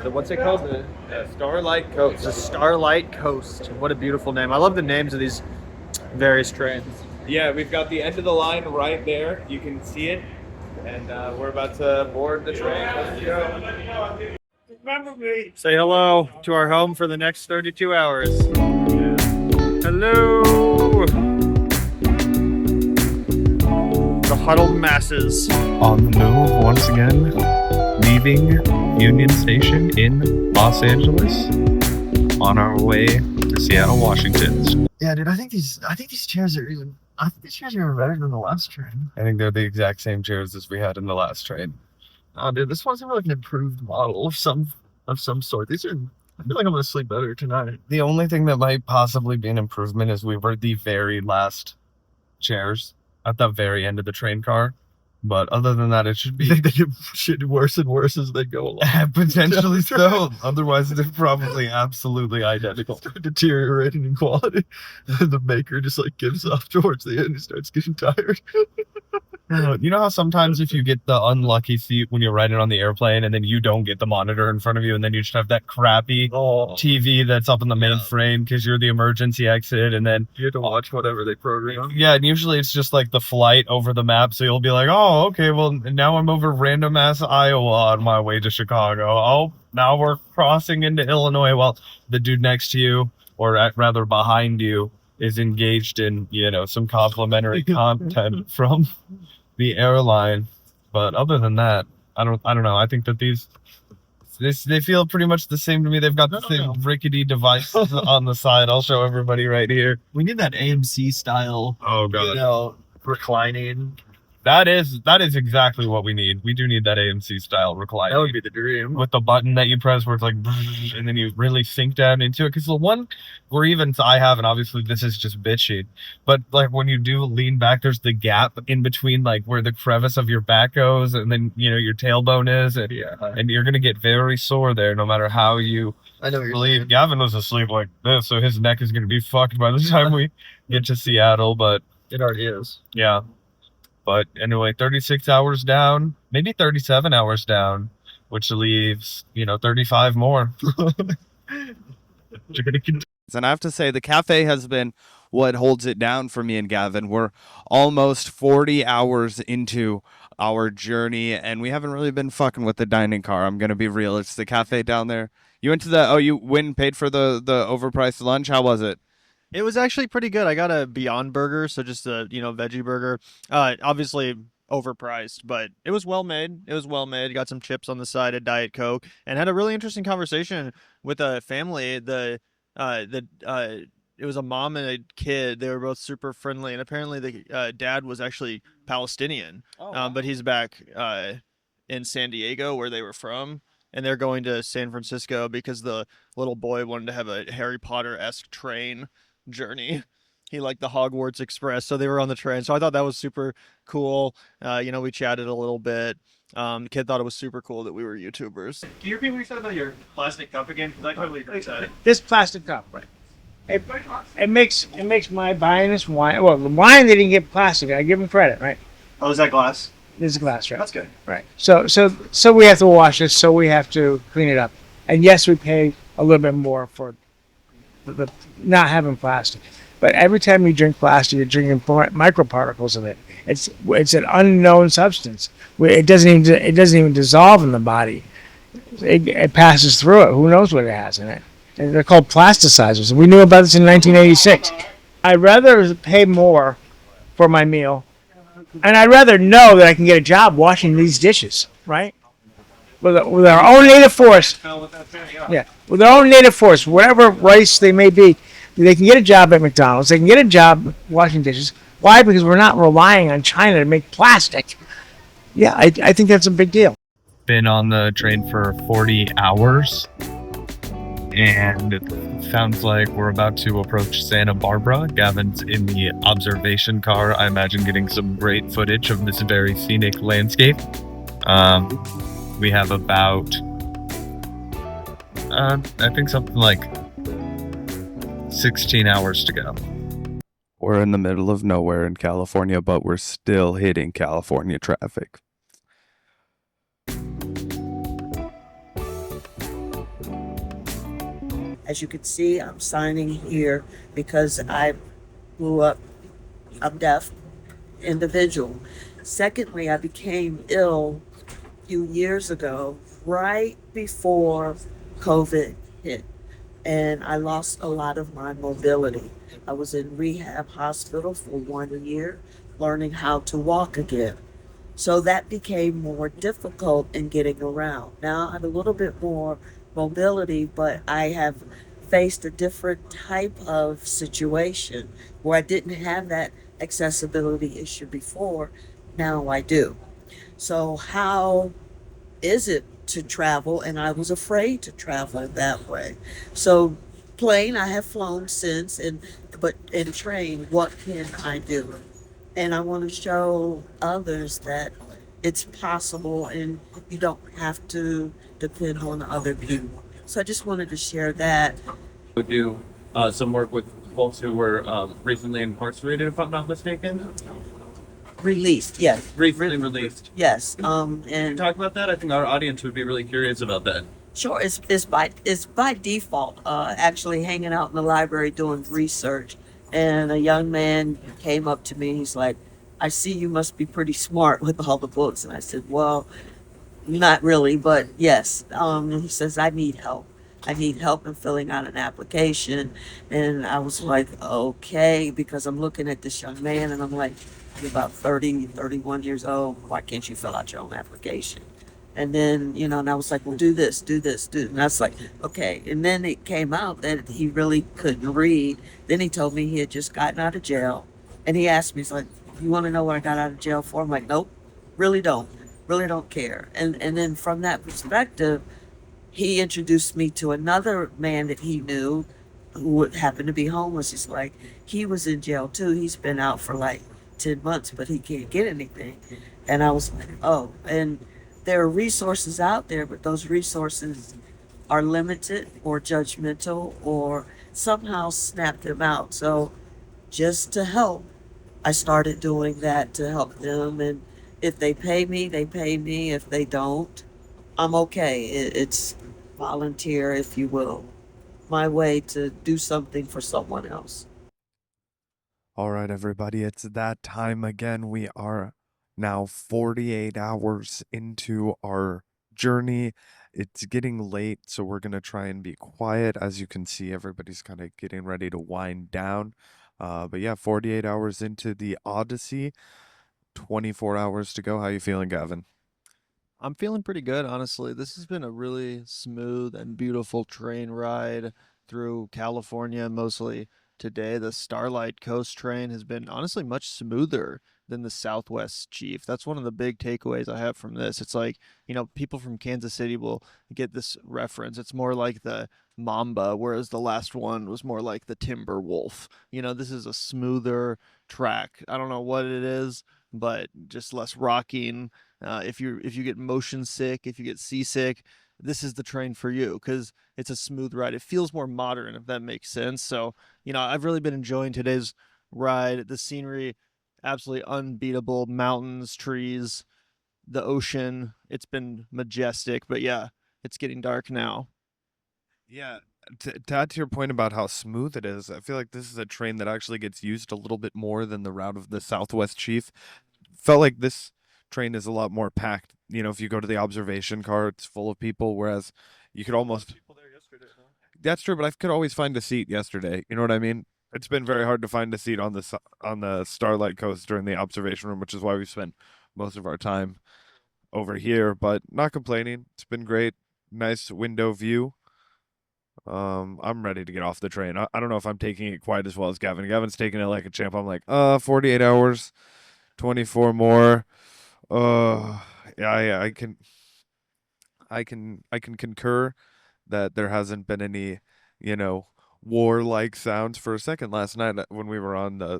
What's it called? The Starlight Coast. The Starlight Coast. What a beautiful name. I love the names of these various trains. Yeah, we've got the end of the line right there. You can see it. And we're about to board the train. Let's go. Remember me. Say hello to our home for the next 32 hours. Hello. The huddled masses. On the move once again, leaving Union Station in Los Angeles, on our way to Seattle, Washington. Yeah, dude, I think these chairs are even better than the last train. I think they're the exact same chairs as we had in the last train. Oh, dude, this one's like an improved model of some sort. I feel like I'm gonna sleep better tonight. The only thing that might possibly be an improvement is we were the very last chairs at the very end of the train car. But other than that, it should be. They get shit worse and worse as they go along. Potentially so. Otherwise, they're probably absolutely identical. Deteriorating in quality. The maker just like gives up towards the end and starts getting tired. You know how sometimes if you get the unlucky seat when you're riding on the airplane and then you don't get the monitor in front of you and then you just have that crappy TV that's up in the main frame because you're the emergency exit and then you have to watch whatever they program. Yeah, and usually it's just like the flight over the map, so you'll be like, oh, okay, well, now I'm over random ass Iowa on my way to Chicago. Oh, now we're crossing into Illinois. Well, the dude next to you, or rather behind you, is engaged in, some complimentary content from the airline. But other than that, I don't know. I think that they feel pretty much the same to me. They've got the same rickety devices on the side. I'll show everybody right here. We need that AMC style. Oh god. Reclining. That is exactly what we need. We do need that AMC style reclining. That would be the dream. With the button that you press where it's like, and then you really sink down into it. Because the one where even I have, and obviously this is just bitchy, but like when you do lean back, there's the gap in between like where the crevice of your back goes and then, your tailbone is. And, and you're going to get very sore there no matter how you I know what you're believe. saying. Gavin was asleep like this, so his neck is going to be fucked by the time we get to Seattle. But it already is. Yeah. But anyway, 36 hours down, maybe 37 hours down, which leaves, 35 more. And I have to say, the cafe has been what holds it down for me and Gavin. We're almost 40 hours into our journey, and we haven't really been fucking with the dining car. I'm going to be real. It's the cafe down there. You went to you went and paid for the overpriced lunch. How was it? It was actually pretty good. I got a Beyond Burger, so just a veggie burger. Obviously overpriced, but it was well made. Got some chips on the side, a Diet Coke, and had a really interesting conversation with a family. It was a mom and a kid. They were both super friendly, and apparently the dad was actually Palestinian, but he's back in San Diego where they were from. And they're going to San Francisco because the little boy wanted to have a Harry Potter-esque train journey. He liked the Hogwarts Express, so they were on the train. So I thought that was super cool. We chatted a little bit. The kid thought it was super cool that we were YouTubers. Can you repeat what you said about your plastic cup again? Because I totally forgot it. This plastic cup, right? It makes my buying this wine. Well, the wine they didn't get plastic. I give them credit, right? Oh, is that glass? This is glass, right? That's good. Right. So we have to wash it. So we have to clean it up. And yes, we pay a little bit more for the not having plastic. But every time you drink plastic, you're drinking microparticles of it. It's an unknown substance. It doesn't even dissolve in the body. It passes through it. Who knows what it has in it? And they're called plasticizers. We knew about this in 1986. I'd rather pay more for my meal And I'd rather know that I can get a job washing these dishes, right? With our own native forest. Yeah, with their own native forest, whatever race they may be, they can get a job at McDonald's. They can get a job washing dishes. Why? Because we're not relying on China to make plastic. Yeah, I think that's a big deal. Been on the train for 40 hours, and it sounds like we're about to approach Santa Barbara. Gavin's in the observation car, I imagine getting some great footage of this very scenic landscape. We have about, I think something like 16 hours to go. We're in the middle of nowhere in California, but we're still hitting California traffic. As you can see, I'm signing here because I grew up, I'm deaf individual. Secondly, I became ill a few years ago, right before COVID hit, and I lost a lot of my mobility. I was in rehab hospital for 1 year, learning how to walk again. So that became more difficult in getting around. Now I have a little bit more mobility, but I have faced a different type of situation where I didn't have that accessibility issue before. Now I do. So how is it to travel? And I was afraid to travel that way. So plane, I have flown since, but in train, what can I do? And I want to show others that it's possible and you don't have to depend on other people. So I just wanted to share that. We do some work with folks who were recently incarcerated, if I'm not mistaken. Released, yes. Recently released. Yes. Can you talk about that? I think our audience would be really curious about that. Sure, it's by default. Actually, hanging out in the library doing research, and a young man came up to me. He's like, "I see you must be pretty smart with all the books." And I said, "Well, not really, but yes." And he says, "I need help. I need help in filling out an application." And I was like, "Okay," because I'm looking at this young man, and I'm like, "You're about 30, 31 years old. Why can't you fill out your own application?" And then, and I was like, "Well, do this, do this, do." And I was like, "Okay." And then it came out that he really couldn't read. Then he told me he had just gotten out of jail. And he asked me, he's like, "You want to know what I got out of jail for?" I'm like, "Nope, really don't care." And then from that perspective, he introduced me to another man that he knew who happened to be homeless. He's like, he was in jail too. He's been out for like 10 months, but he can't get anything. And I was like, oh, and there are resources out there, but those resources are limited or judgmental or somehow snap them out. So just to help, I started doing that to help them. And if they pay me, they pay me. If they don't, I'm okay. It's volunteer, if you will, my way to do something for someone else. All right, everybody, it's that time again. We are now 48 hours into our journey. It's getting late, so we're going to try and be quiet. As you can see, everybody's kind of getting ready to wind down. But yeah, 48 hours into the Odyssey, 24 hours to go. How you feeling, Gavin? I'm feeling pretty good, honestly. This has been a really smooth and beautiful train ride through California, mostly today. The Starlight Coast train has been honestly much smoother than the Southwest Chief. That's one of the big takeaways I have from this. It's like, people from Kansas City will get this reference. It's more like the Mamba, whereas the last one was more like the Timber Wolf. This is a smoother track. I don't know what it is, but just less rocking. If you get motion sick, if you get seasick, this is the train for you because it's a smooth ride. It feels more modern, if that makes sense. So, I've really been enjoying today's ride. The scenery, absolutely unbeatable. Mountains, trees, the ocean. It's been majestic. But yeah, it's getting dark now. Yeah, to add to your point about how smooth it is, I feel like this is a train that actually gets used a little bit more than the route of the Southwest Chief. Felt like this train is a lot more packed. If you go to the observation car, it's full of people, whereas you could almost... That's true, but I could always find a seat yesterday. You know what I mean? it's been very hard to find a seat on the Starlight coast during the observation room, which is why we spent most of our time over here. But not complaining. It's been great. Nice window view. I'm ready to get off the train. I don't know if I'm taking it quite as well as Gavin. Gavin's taking it like a champ. I'm like, 48 hours, 24 more. Yeah, I can concur that there hasn't been any, warlike sounds for a second last night when we were on the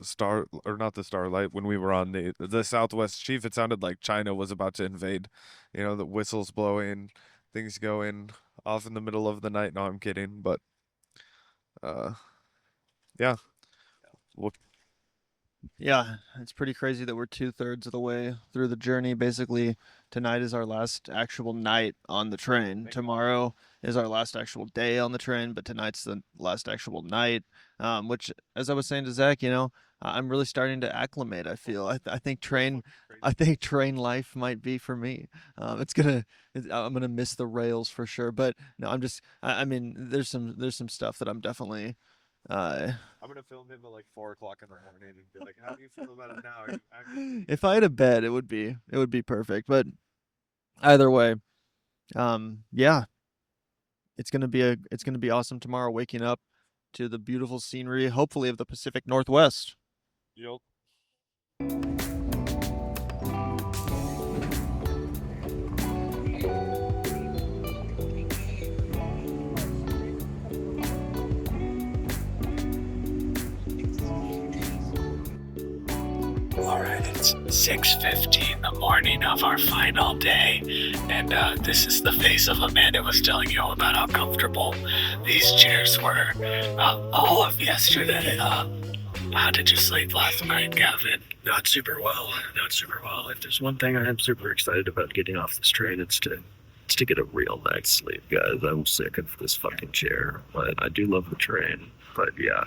not the Starlight, when we were on the Southwest Chief. It sounded like China was about to invade. The whistles blowing, things going off in the middle of the night. No, I'm kidding, but yeah. Well, Yeah, it's pretty crazy that we're 2/3 of the way through the journey. Basically, tonight is our last actual night on the train. Tomorrow is our last actual day on the train, but tonight's the last actual night. Which, as I was saying to Zach, I'm really starting to acclimate. I feel. I think train life might be for me. I'm gonna miss the rails for sure. But no, I mean, there's some stuff that I'm definitely. I'm gonna film him at like 4 o'clock in the morning and be like, "How do you feel about it now?" If I had a bed, it would be perfect. But either way, yeah, it's gonna be awesome tomorrow. Waking up to the beautiful scenery, hopefully of the Pacific Northwest. Yep. Alright, it's 6:50 in the morning of our final day, and this is the face of a man who was telling you all about how comfortable these chairs were all of yesterday. How did you sleep last night, Gavin? Not super well. Not super well. If there's one thing I am super excited about getting off this train, it's to get a real night's sleep, guys. I'm sick of this fucking chair, but I do love the train. But yeah,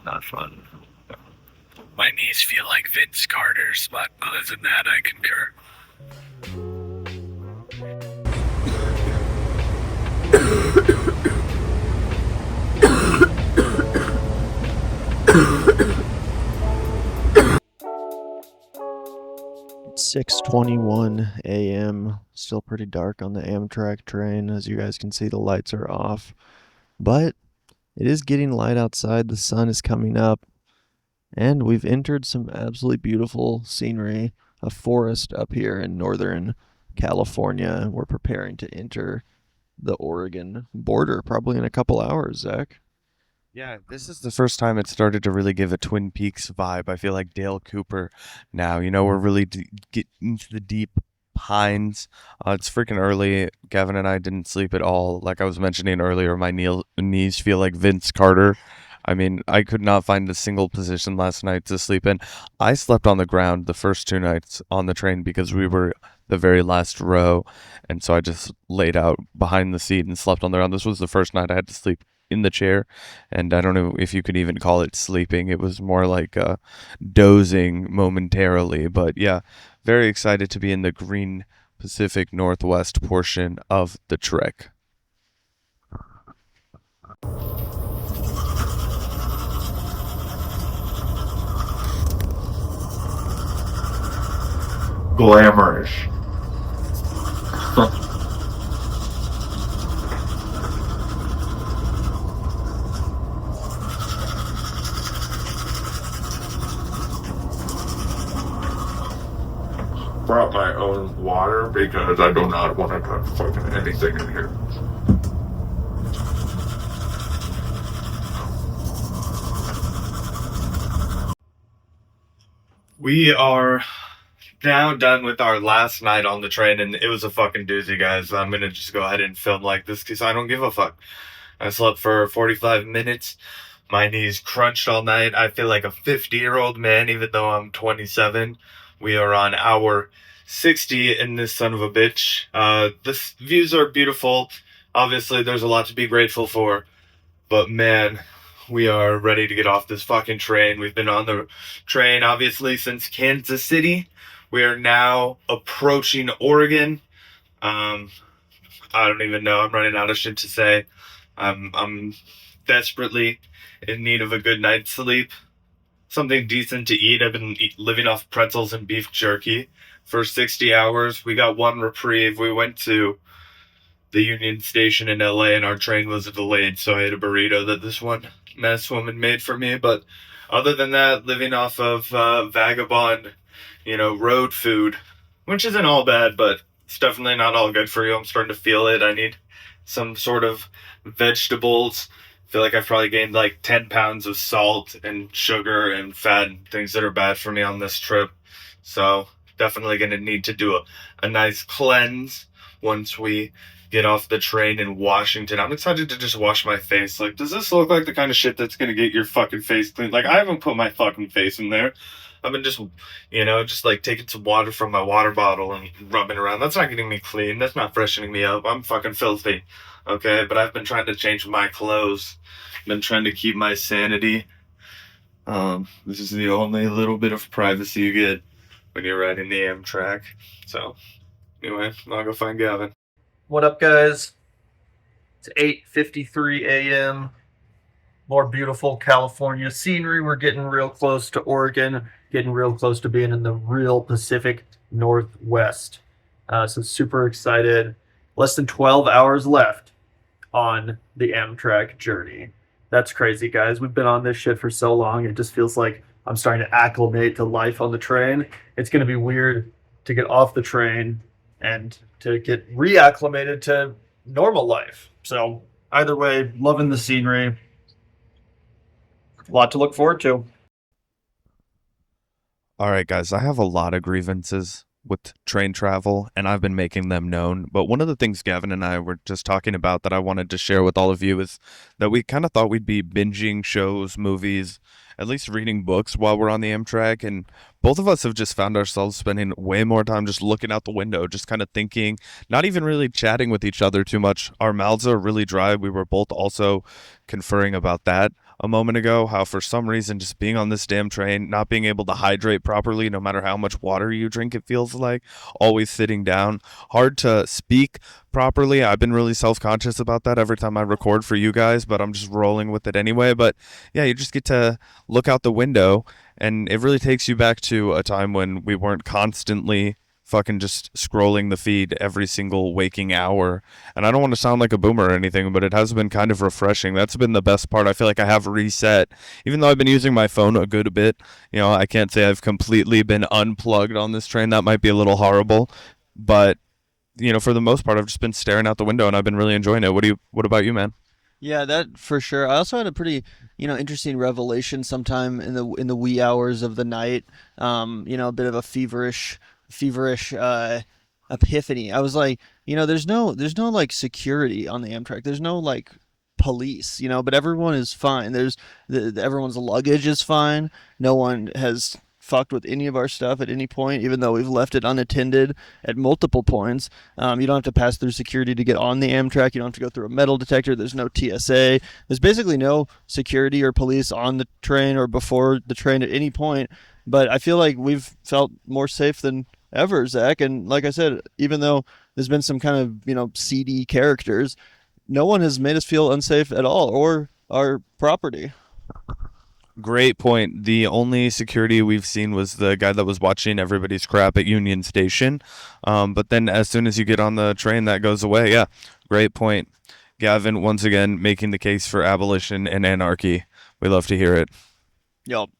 not fun. My knees feel like Vince Carter's, but other than that, I concur. It's 6:21 a.m. Still pretty dark on the Amtrak train. As you guys can see, the lights are off, but it is getting light outside. The sun is coming up. And we've entered some absolutely beautiful scenery, a forest up here in northern California. We're preparing to enter the Oregon border probably in a couple hours, Zach. Yeah, this is the first time it started to really give a Twin Peaks vibe. I feel like Dale Cooper now. We're really getting into the deep pines. It's freaking early. Gavin and I didn't sleep at all. Like I was mentioning earlier, my knees feel like Vince Carter. I mean, I could not find a single position last night to sleep in. I slept on the ground the first 2 nights on the train because we were the very last row, and so I just laid out behind the seat and slept on the ground. This was the first night I had to sleep in the chair, and I don't know if you could even call it sleeping. It was more like dozing momentarily, but yeah, very excited to be in the green Pacific Northwest portion of the trek. Glamorous. Brought my own water because I do not want to touch fucking anything in here. We are now done with our last night on the train, and it was a fucking doozy, guys. I'm gonna just go ahead and film like this because I don't give a fuck. I slept for 45 minutes. My knees crunched all night. I feel like a 50-year-old man, even though I'm 27. We are on hour 60 in this son of a bitch. The views are beautiful. Obviously, there's a lot to be grateful for. But man, we are ready to get off this fucking train. We've been on the train, obviously, since Kansas City. We are now approaching Oregon. I don't even know. I'm running out of shit to say. I'm desperately in need of a good night's sleep. Something decent to eat. I've been living off pretzels and beef jerky for 60 hours. We got one reprieve. We went to the Union Station in LA and our train was delayed, so I had a burrito that this one nice woman made for me. But other than that, living off of vagabond, road food, which isn't all bad, but it's definitely not all good for you. I'm starting to feel it. I need some sort of vegetables. I feel like I've probably gained like 10 pounds of salt and sugar and fat and things that are bad for me on this trip. So definitely going to need to do a nice cleanse once we get off the train in Washington. I'm excited to just wash my face. Like, does this look like the kind of shit that's going to get your fucking face clean? Like, I haven't put my fucking face in there. I've been just, just like taking some water from my water bottle and rubbing around. That's not getting me clean. That's not freshening me up. I'm fucking filthy. Okay, but I've been trying to change my clothes. Been trying to keep my sanity. This is the only little bit of privacy you get when you're riding the Amtrak. So, anyway, I'll go find Gavin. What up, guys? It's 8:53 a.m. More beautiful California scenery. We're getting real close to Oregon, getting real close to being in the real Pacific Northwest. So super excited. Less than 12 hours left on the Amtrak journey. That's crazy, guys. We've been on this shit for so long. It just feels like I'm starting to acclimate to life on the train. It's going to be weird to get off the train and to get reacclimated to normal life. So either way, loving the scenery. A lot to look forward to. All right, guys, I have a lot of grievances with train travel, and I've been making them known. But one of the things Gavin and I were just talking about that I wanted to share with all of you is that we kind of thought we'd be binging shows, movies, at least reading books while we're on the Amtrak. And both of us have just found ourselves spending way more time just looking out the window, just kind of thinking, not even really chatting with each other too much. Our mouths are really dry. We were both also conferring about that a moment ago, how for some reason just being on this damn train, not being able to hydrate properly, no matter how much water you drink, it feels like, always sitting down, hard to speak properly. I've been really self-conscious about that every time I record for you guys, but I'm just rolling with it anyway. But yeah, you just get to look out the window, and it really takes you back to a time when we weren't constantly fucking just scrolling the feed every single waking hour. And I don't want to sound like a boomer or anything, but it has been kind of refreshing. That's been the best part. I feel like I have reset, even though I've been using my phone a good bit. I can't say I've completely been unplugged on this train. That might be a little horrible, but for the most part, I've just been staring out the window and I've been really enjoying it. What about you, man? Yeah, that for sure. I also had a pretty, interesting revelation sometime in the wee hours of the night. A bit of a feverish epiphany. I was like, there's no like security on the Amtrak. There's no like police, but everyone is fine. Everyone's luggage is fine. No one has fucked with any of our stuff at any point, even though we've left it unattended at multiple points. You don't have to pass through security to get on the Amtrak. You don't have to go through a metal detector. There's no TSA. There's basically no security or police on the train or before the train at any point. But I feel like we've felt more safe than ever, Zach. And like I said, even though there's been some kind of, seedy characters, no one has made us feel unsafe at all, or our property. Great point. The only security we've seen was the guy that was watching everybody's crap at Union Station. But then as soon as you get on the train, that goes away. Yeah, great point. Gavin, once again, making the case for abolition and anarchy. We love to hear it. Yup.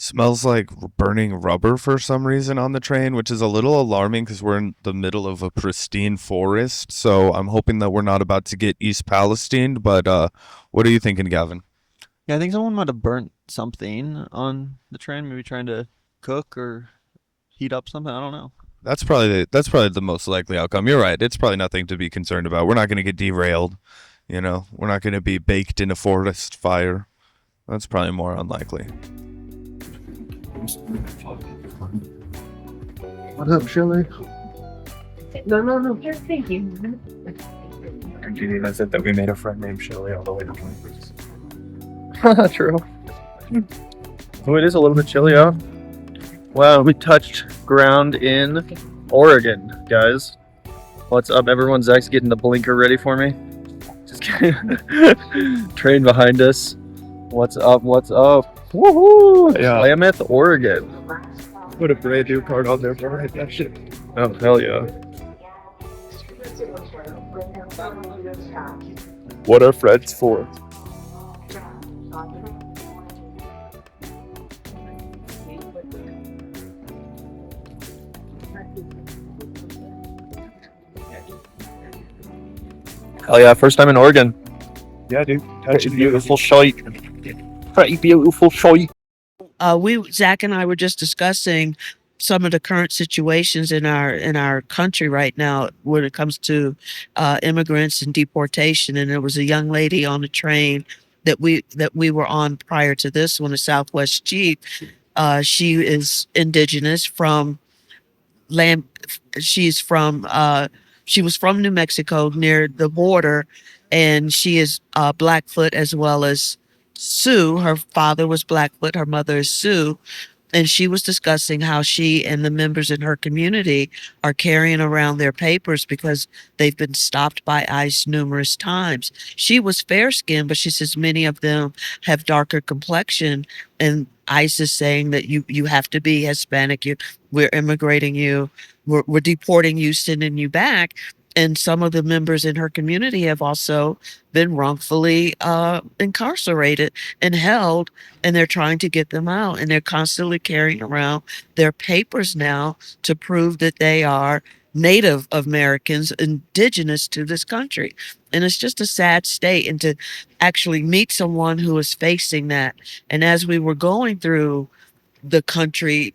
Smells like burning rubber for some reason on the train, which is a little alarming because we're in the middle of a pristine forest. So I'm hoping that we're not about to get East Palestine. But what are you thinking, Gavin? Yeah, I think someone might have burnt something on the train, maybe trying to cook or heat up something. I don't know. That's probably the most likely outcome. You're right. It's probably nothing to be concerned about. We're not going to get derailed. We're not going to be baked in a forest fire. That's probably more unlikely. What up, Shirley? No, just thinking. I said that we made a friend named Shelly all the way to Plains. True. Oh, it is a little bit chilly out. Wow, we touched ground in Oregon, guys. What's up, everyone? Zach's getting the blinker ready for me. Just kidding. Train behind us. What's up? What's up? Woohoo! Yeah. Klamath, Oregon. Put a brand new card on there, bro. Hit that shit. Oh, hell yeah. What are friends for? Hell yeah, first time in Oregon. Yeah, dude. Pretty beautiful shite. Pretty beautiful shite. Zach and I were just discussing some of the current situations in our country right now when it comes to immigrants and deportation. And there was a young lady on the train that we were on prior to this one, a Southwest Jeep. She is indigenous from land. She was from New Mexico near the border, and she is Blackfoot as well as Sioux. Her father was Blackfoot, her mother is Sioux. And she was discussing how she and the members in her community are carrying around their papers because they've been stopped by ICE numerous times. She was fair-skinned, but she says many of them have darker complexion, and ICE is saying that you have to be Hispanic. We're immigrating you. We're deporting you, sending you back. And some of the members in her community have also been wrongfully incarcerated and held, and they're trying to get them out. And they're constantly carrying around their papers now to prove that they are Native Americans, indigenous to this country. And it's just a sad state. And to actually meet someone who is facing that. And as we were going through the country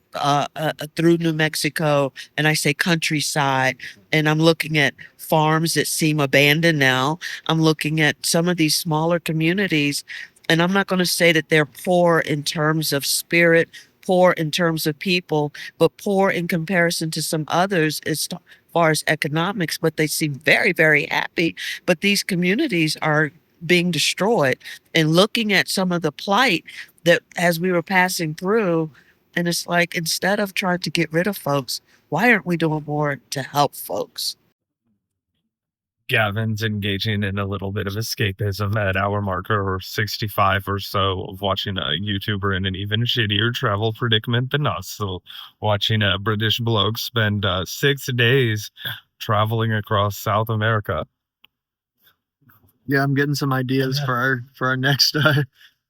through New Mexico, and I say countryside, and I'm looking at farms that seem abandoned now. I'm looking at some of these smaller communities, and I'm not going to say that they're poor in terms of spirit, poor in terms of people, but poor in comparison to some others as far as economics, but they seem very, very happy. But these communities are being destroyed, and looking at some of the plight that as we were passing through, and it's like, instead of trying to get rid of folks, why aren't we doing more to help folks? Gavin's engaging in a little bit of escapism at hour marker 65 or so of watching a YouTuber in an even shittier travel predicament than us. So watching a British bloke spend 6 days traveling across South America. Yeah, I'm getting some ideas for our next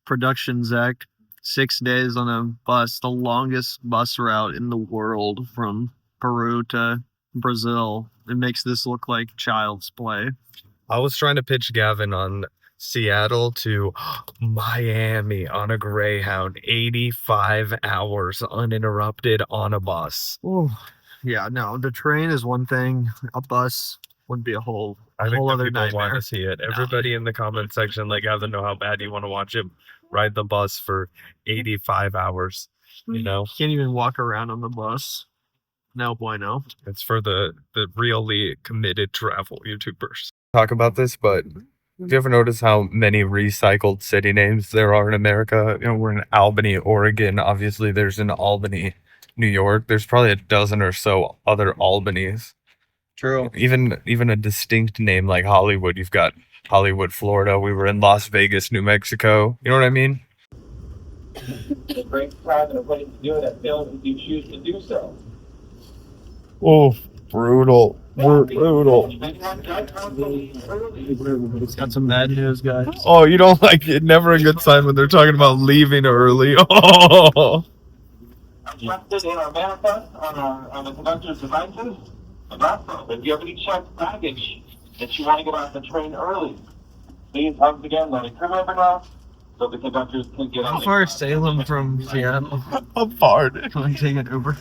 production, Zach. 6 days on a bus, the longest bus route in the world from Peru to Brazil. It makes this look like child's play. I was trying to pitch Gavin on Seattle to Miami on a Greyhound, 85 hours uninterrupted on a bus. Ooh. Yeah, no, the train is one thing. A bus would be a whole I think other people nightmare. want to see it. Everybody in the comment section, let Gavin know how bad you want to watch him ride the bus for 85 hours. You know, Can't even walk around on the bus. No bueno. it's for the really committed travel YouTubers. Talk about this, but do you ever notice how many recycled city names there are in America? You know, we're in Albany, Oregon. Obviously, there's an Albany, New York. There's probably a dozen or so other Albanys. True. Even a distinct name like Hollywood. You've got Hollywood, Florida. We were in Las Vegas, New Mexico. You know what I mean? Great pride in a way to do it. I feel if you choose to do so. Oh, brutal. We're brutal. It's got some bad news, guys. Oh, you don't like it. Never a good sign when they're talking about leaving early. Oh. Reflected in our manifest on the conductor's devices. And also, if you have any checked baggage that you want to get off the train early, please once again let a crew member know so the conductors can get on. How far is Salem from Seattle? How far? Can I take an Uber?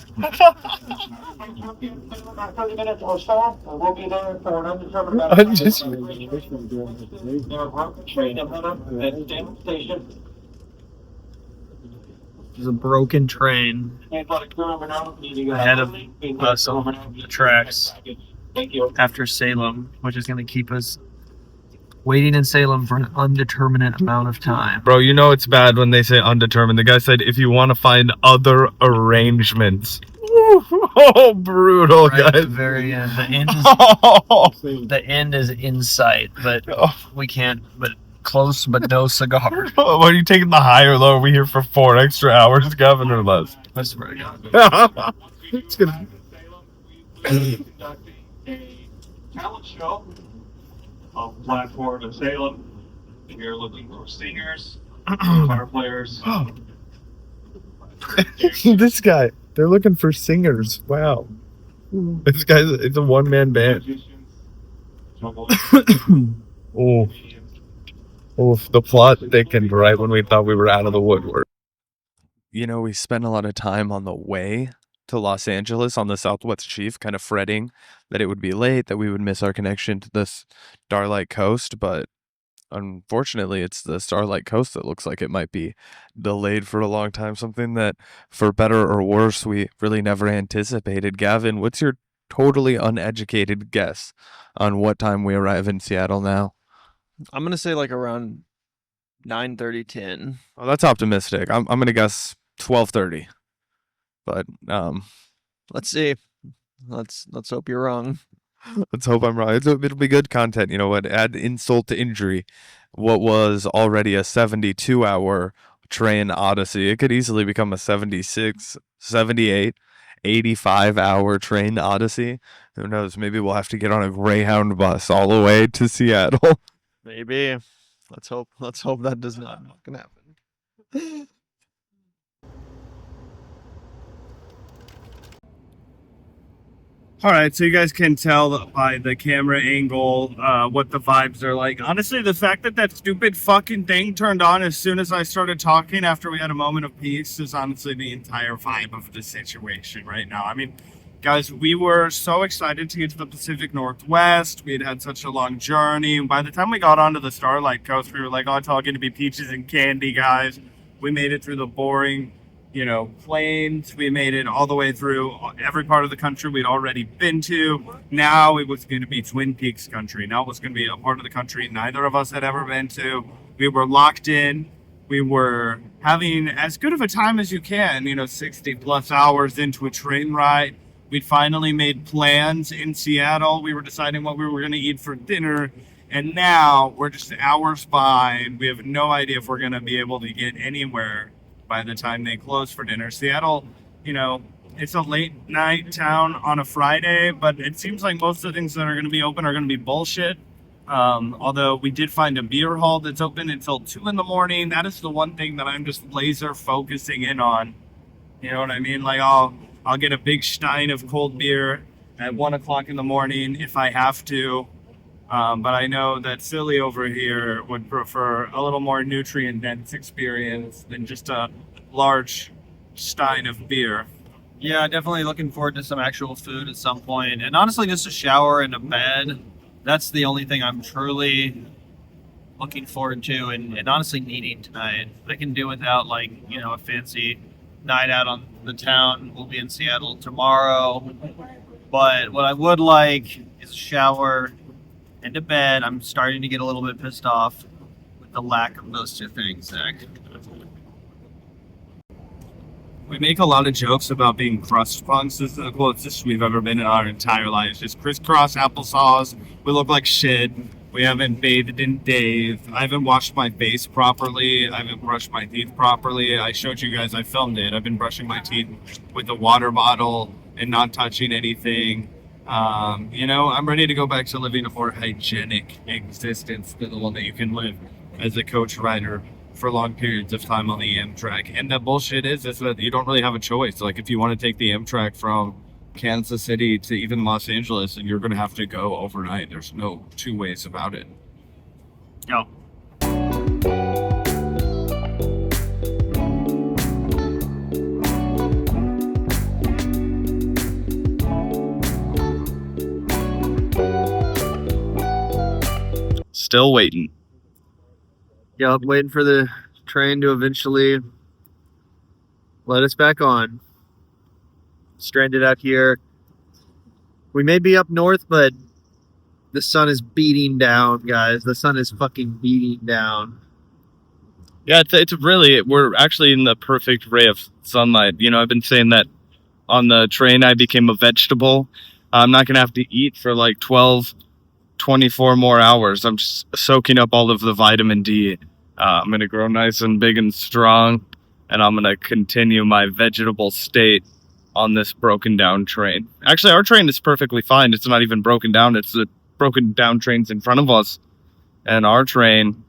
About 30 minutes or so, and we'll be there for an undetermined amount I'm of just- time. They're a broken train and put up at Salem Station. There's a broken train Please let a crew member know. ahead of us on the tracks Thank you. after Salem, which is going to keep us waiting in Salem for an undeterminate amount of time. Bro, you know it's bad when they say undetermined. The guy said if you want to find other arrangements. Oh, brutal, Right at guys. the very end. The end is the end is in sight, but we can't. But close, but no cigar. What are you taking, the high or low? Are we here for 4 extra hours, Gavin, or less? I swear to God. It's gonna. Talent show of platform in Salem. You're looking for singers, guitar players. This guy. They're looking for singers. Wow. This guy's. It's a one-man band. Oh. Oh, the plot thickened right when we thought we were out of the woodwork. You know, we spent a lot of time on the way to Los Angeles on the Southwest Chief, kind of fretting that it would be late, that we would miss our connection to the Starlight Coast, but unfortunately, it's the Starlight Coast that looks like it might be delayed for a long time, something that, for better or worse, we really never anticipated. Gavin, what's your totally uneducated guess on what time we arrive in Seattle now? I'm gonna say like around 9:30, 10. Oh, that's optimistic. I'm gonna guess 12:30. But let's see. Let's hope you're wrong. Let's hope I'm wrong. It'll be good content. You know what? Add insult to injury. What was already a 72-hour train odyssey, it could easily become a 76, 78, 85-hour train odyssey. Who knows? Maybe we'll have to get on a Greyhound bus all the way to Seattle. Maybe. Let's hope that does not fucking happen. All right, so you guys can tell by the camera angle what the vibes are like. Honestly, the fact that that stupid fucking thing turned on as soon as I started talking after we had a moment of peace is honestly the entire vibe of the situation right now. I mean, guys, we were so excited to get to the Pacific Northwest. We had such a long journey. By the time we got onto the Starlight Coast, we were like, oh, it's all going to be peaches and candy, guys. We made it through the boring, plains. We made it all the way through every part of the country we'd already been to. Now it was going to be Twin Peaks country. Now it was going to be a part of the country neither of us had ever been to. We were locked in. We were having as good of a time as you can, 60 plus hours into a train ride. We'd finally made plans in Seattle. We were deciding what we were going to eat for dinner. And now we're just hours behind. We have no idea if we're going to be able to get anywhere by the time they close for dinner. Seattle, it's a late night town on a Friday, but it seems like most of the things that are going to be open are going to be bullshit. Although we did find a beer hall that's open until 2 in the morning. That is the one thing that I'm just laser focusing in on. You know what I mean? Like I'll get a big stein of cold beer at 1 o'clock in the morning if I have to. But I know that Silly over here would prefer a little more nutrient-dense experience than just a large stein of beer. Yeah, definitely looking forward to some actual food at some point. And honestly, just a shower and a bed. That's the only thing I'm truly looking forward to and honestly needing tonight. I can do without a fancy night out on the town. We'll be in Seattle tomorrow. But what I would like is a shower and a bed. I'm starting to get a little bit pissed off with the lack of those two things, Zach. We make a lot of jokes about being crust punks. This is the closest we've ever been in our entire lives. Just crisscross applesauce. We look like shit. We haven't bathed in days. I haven't washed my face properly. I haven't brushed my teeth properly. I showed you guys, I filmed it. I've been brushing my teeth with a water bottle and not touching anything. I'm ready to go back to living a more hygienic existence than the one that you can live as a coach rider for long periods of time on the Amtrak. And the bullshit is that you don't really have a choice. Like if you want to take the Amtrak from Kansas City to even Los Angeles, and you're going to have to go overnight. There's no two ways about it. No. Still waiting. Yep, waiting for the train to eventually let us back on. Stranded out here. We may be up north, but the sun is beating down, guys. The sun is fucking beating down. Yeah, it's really, we're actually in the perfect ray of sunlight. I've been saying that on the train, I became a vegetable. I'm not going to have to eat for like 12, 24 more hours. I'm just soaking up all of the vitamin D. I'm going to grow nice and big and strong, and I'm going to continue my vegetable state on this broken down train. Actually, our train is perfectly fine. It's not even broken down. It's the broken down trains in front of us. And our train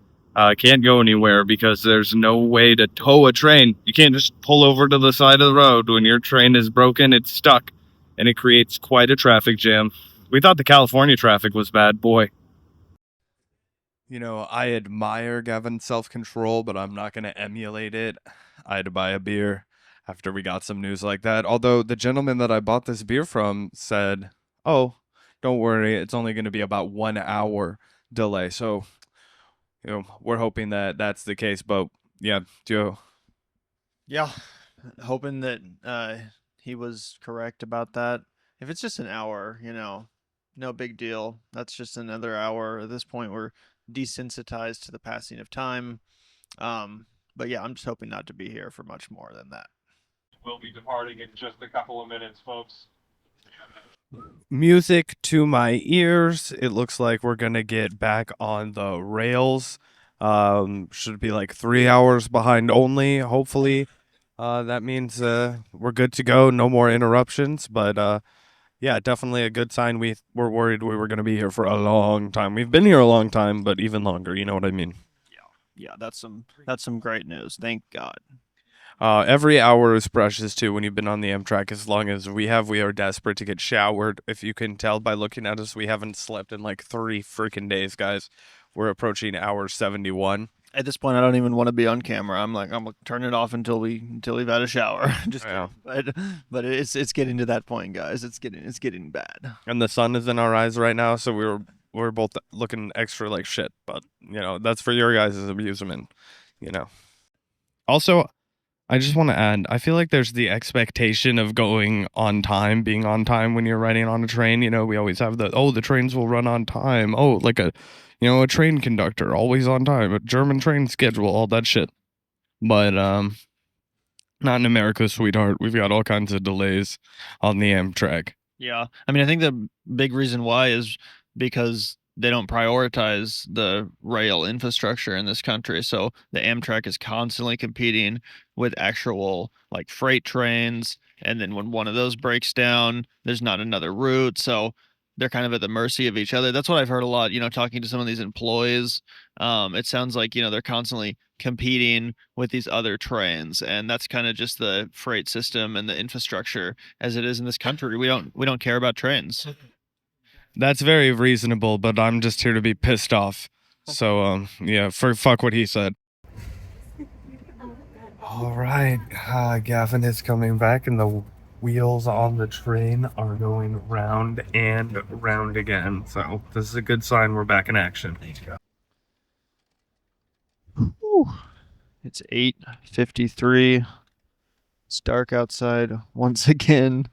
can't go anywhere because there's no way to tow a train. You can't just pull over to the side of the road. When your train is broken, it's stuck, and it creates quite a traffic jam. We thought the California traffic was bad, boy. You know, I admire Gavin's self-control, but I'm not going to emulate it. I had to buy a beer after we got some news like that. Although the gentleman that I bought this beer from said, "Oh, don't worry, it's only going to be about 1 hour delay." So, you know, we're hoping that that's the case. But yeah, Joe. Yeah, hoping that he was correct about that. If it's just an hour, you know, no big deal. That's just another hour. At this point, we're desensitized to the passing of time. But yeah, I'm just hoping not to be here for much more than that. We'll be departing in just a couple of minutes, folks. Music to my ears. It looks like we're gonna get back on the rails. Should be like 3 hours behind only. Hopefully, that means we're good to go. No more interruptions. But yeah, definitely a good sign. We were worried we were gonna be here for a long time. We've been here a long time, but even longer. You know what I mean? Yeah, that's some great news. Thank God. Every hour is precious too when you've been on the Amtrak as long as we have. We are desperate to get showered. If you can tell by looking at us, we haven't slept in like 3 freaking days, guys. We're approaching hour 71. At this point, I don't even want to be on camera. I'm gonna turn it off until we've had a shower. Just Yeah. but it's getting to that point, guys. It's getting bad. And the sun is in our eyes right now, so we're both looking extra like shit. But you know, that's for your guys' amusement, you know. Also, I just want to add, I feel like there's the expectation of going on time, being on time when you're riding on a train. You know, we always have the trains will run on time. Oh, like a train conductor, always on time, a German train schedule, all that shit. But, not in America, sweetheart. We've got all kinds of delays on the Amtrak. Yeah. I mean, I think the big reason why is because they don't prioritize the rail infrastructure in this country. So the Amtrak is constantly competing with actual like freight trains. And then when one of those breaks down, there's not another route. So they're kind of at the mercy of each other. That's what I've heard a lot, talking to some of these employees. It sounds like, they're constantly competing with these other trains. And that's kind of just the freight system and the infrastructure as it is in this country. We don't care about trains. That's very reasonable, but I'm just here to be pissed off. So, yeah, fuck what he said. All right, Gavin is coming back, and the wheels on the train are going round and round again. So this is a good sign we're back in action. Whew. It's 8:53. It's dark outside once again.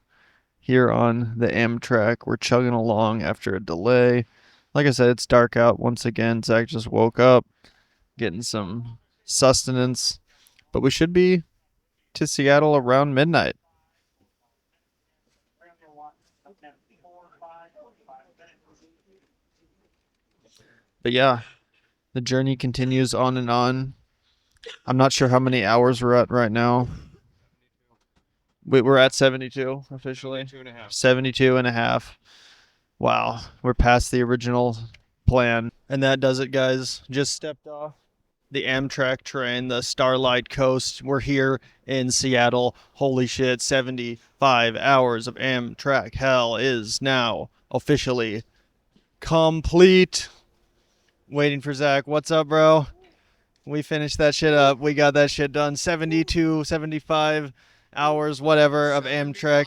Here on the Amtrak, we're chugging along after a delay. Like I said, it's dark out once again. Zach just woke up, getting some sustenance, but we should be to Seattle around midnight. But yeah, the journey continues on and on. I'm not sure how many hours we're at right now. We're at 72 officially. 72 and a half. Wow. We're past the original plan. And that does it, guys. Just stepped off the Amtrak train, the Starlight Coast. We're here in Seattle. Holy shit, 75 hours of Amtrak hell is now officially complete. Waiting for Zach. What's up, bro? We finished that shit up. We got that shit done. 72, 75 hours, whatever, of Amtrak.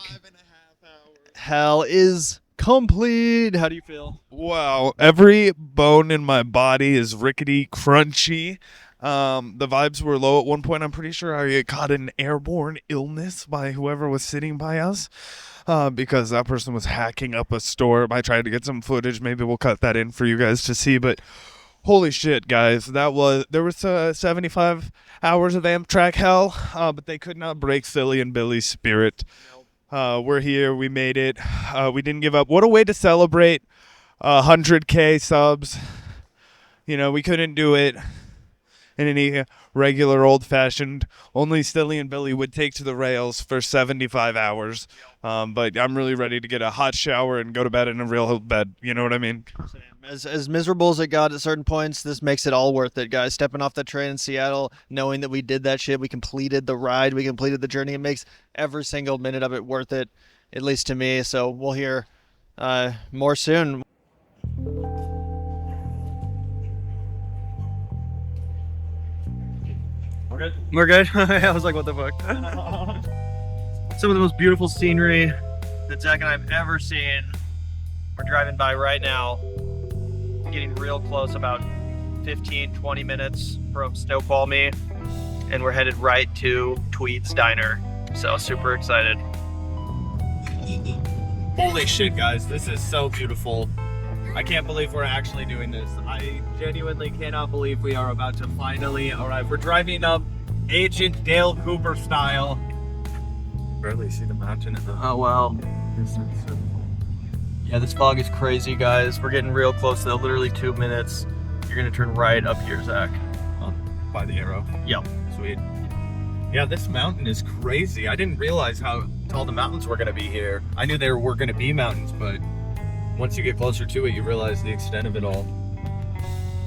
Hell is complete. How do you feel? Wow, every bone in my body is rickety, crunchy. The vibes were low at one point. I'm pretty sure I caught an airborne illness by whoever was sitting by us, because that person was hacking up a store. I tried to get some footage. Maybe we'll cut that in for you guys to see, but holy shit, guys. There was 75 hours of Amtrak hell, but they could not break Silly and Billy's spirit. We're here. We made it. We didn't give up. What a way to celebrate 100K subs. You know, we couldn't do it in any regular old-fashioned, only Stilly and Billy would take to the rails for 75 hours. But I'm really ready to get a hot shower and go to bed in a real bed. You know what I mean? As miserable as it got at certain points, this makes it all worth it, guys. Stepping off that train in Seattle, knowing that we did that shit, we completed the ride, we completed the journey. It makes every single minute of it worth it, at least to me. So we'll hear more soon. We're good? I was like, what the fuck? Some of the most beautiful scenery that Zach and I have ever seen. We're driving by right now, getting real close, about 15-20 minutes from Snoqualmie, and we're headed right to Tweed's Diner. So super excited. Holy shit, guys, this is so beautiful. I can't believe we're actually doing this. I genuinely cannot believe we are about to finally arrive. We're driving up Agent Dale Cooper style. Barely see the mountain in the... Oh, wow. Yeah, this fog is crazy, guys. We're getting real close to literally 2 minutes. You're gonna turn right up here, Zach. By the arrow. Yep. Sweet. Yeah, this mountain is crazy. I didn't realize how tall the mountains were gonna be here. I knew there were gonna be mountains, but once you get closer to it, you realize the extent of it all.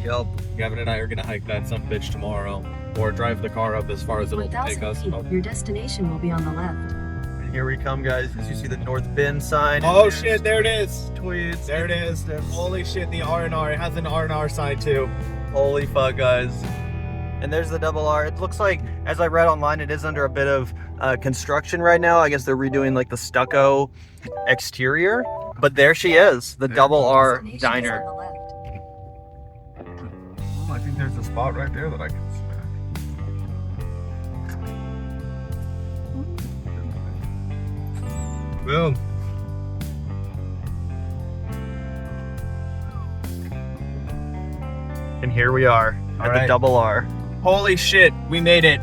Yep. Gavin and I are gonna hike that sumbitch tomorrow, or drive the car up as far as it'll take us. Your destination will be on the left. And here we come, guys. As you see the North Bend sign. Oh shit, there it is. Tweeds. There it is. Holy shit, the R&R. It has an R&R sign too. Holy fuck, guys. And there's the double R. It looks like, as I read online, it is under a bit of construction right now. I guess they're redoing like the stucco exterior. But there she is, the double R Diner. I think there's a spot right there that I can smack. Boom. And here we are at the double R. Holy shit, we made it.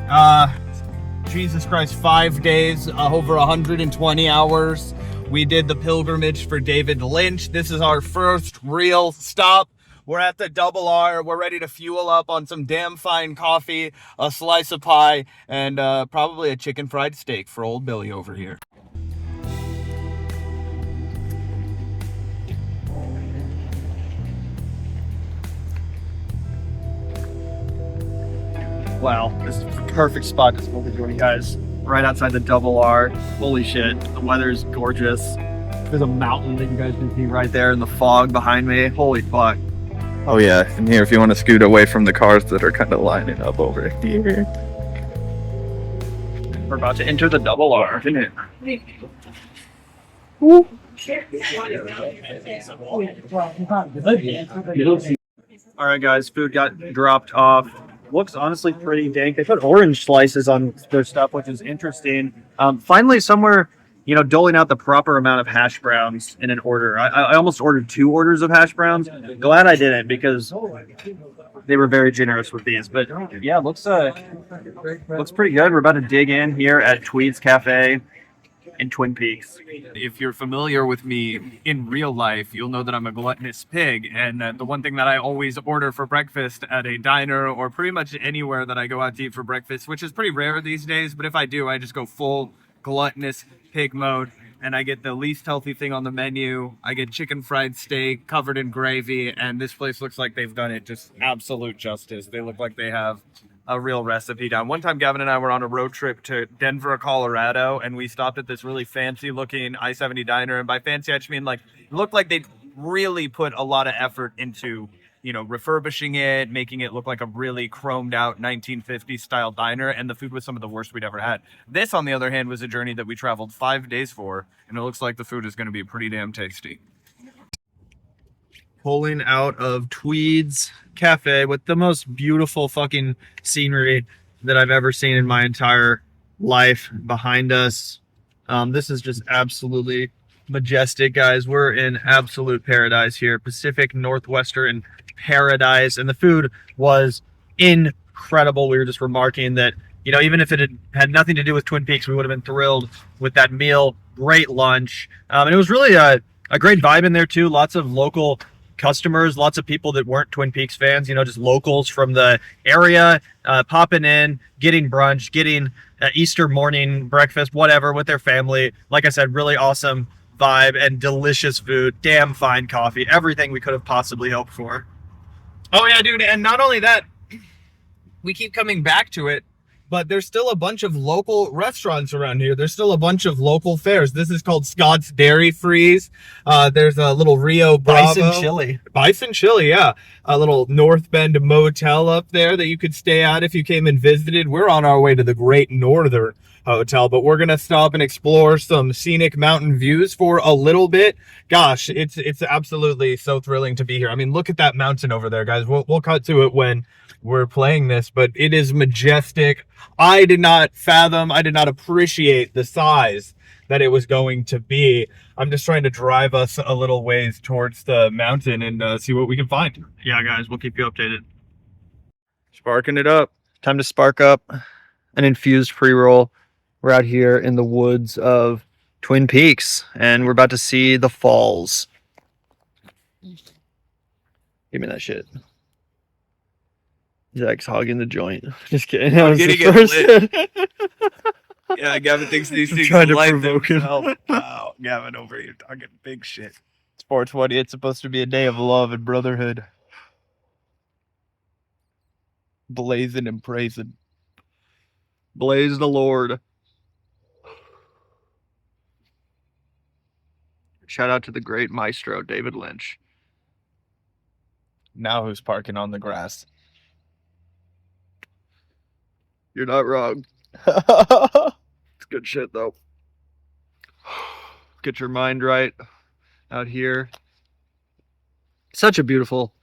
Jesus Christ, 5 days, over 120 hours. We did the pilgrimage for David Lynch. This is our first real stop. We're at the double R. We're ready to fuel up on some damn fine coffee, a slice of pie, and probably a chicken fried steak for old Billy over here. Wow, this is the perfect spot to smoke a joint, guys. Right outside the double R. Holy shit, the weather's gorgeous. There's a mountain that you guys can see right there in the fog behind me. Holy fuck. Oh yeah, and here if you want to scoot away from the cars that are kind of lining up over here. We're about to enter the double R, isn't it? All right, guys, food got dropped off. Looks honestly pretty dank. They put orange slices on their stuff, which is interesting. Finally, somewhere, you know, doling out the proper amount of hash browns in an order. I almost ordered 2 orders of hash browns. Glad I didn't, because they were very generous with these. But yeah, looks pretty good. We're about to dig in here at Tweed's Cafe in Twin Peaks. If you're familiar with me in real life, you'll know that I'm a gluttonous pig, and the one thing that I always order for breakfast at a diner or pretty much anywhere that I go out to eat for breakfast, which is pretty rare these days, but if I do, I just go full gluttonous pig mode, and I get the least healthy thing on the menu. I get chicken fried steak covered in gravy, and this place looks like they've done it just absolute justice. They look like they have a real recipe down. One time Gavin and I were on a road trip to Denver, Colorado, and we stopped at this really fancy looking I-70 diner. And by fancy, I just mean like, it looked like they really put a lot of effort into, you know, refurbishing it, making it look like a really chromed out 1950s style diner. And the food was some of the worst we'd ever had. This, on the other hand, was a journey that we traveled 5 days for. And it looks like the food is going to be pretty damn tasty. Pulling out of Tweed's Cafe with the most beautiful fucking scenery that I've ever seen in my entire life behind us. This is just absolutely majestic, guys. We're in absolute paradise here. Pacific Northwestern paradise. And the food was incredible. We were just remarking that you know, even if it had nothing to do with Twin Peaks, we would have been thrilled with that meal. Great lunch. And it was really a great vibe in there too. Lots of local customers, lots of people that weren't Twin Peaks fans, you know, just locals from the area, popping in, getting brunch, getting Easter morning breakfast, whatever, with their family. Like I said, really awesome vibe and delicious food, damn fine coffee, everything we could have possibly hoped for. Oh yeah, dude, and not only that, we keep coming back to it, but there's still a bunch of local restaurants around here. There's still a bunch of local fairs. This is called Scott's Dairy Freeze. There's a little Rio Bravo. Bison Chili, yeah. A little North Bend motel up there that you could stay at if you came and visited. We're on our way to the Great Northern Hotel, but we're gonna stop and explore some scenic mountain views for a little bit. Gosh, it's absolutely so thrilling to be here. I mean, look at that mountain over there, guys. We'll cut to it when we're playing this, but it is majestic. I did not appreciate the size that it was going to be. I'm just trying to drive us a little ways towards the mountain and see what we can find. Yeah, guys, we'll keep you updated. Sparking it up. Time to spark up an infused pre-roll. We're out here in the woods of Twin Peaks, and we're about to see the falls. Give me that shit. Zach's hogging the joint. Just kidding. That was the first. Yeah, Gavin thinks these things trying to light provoke him. themselves. Wow, Gavin over here talking big shit. It's 420. It's supposed to be a day of love and brotherhood. Blazing and praising. Blaze the Lord. Shout out to the great maestro, David Lynch. Now who's parking on the grass? You're not wrong. It's good shit, though. Get your mind right out here. Such a beautiful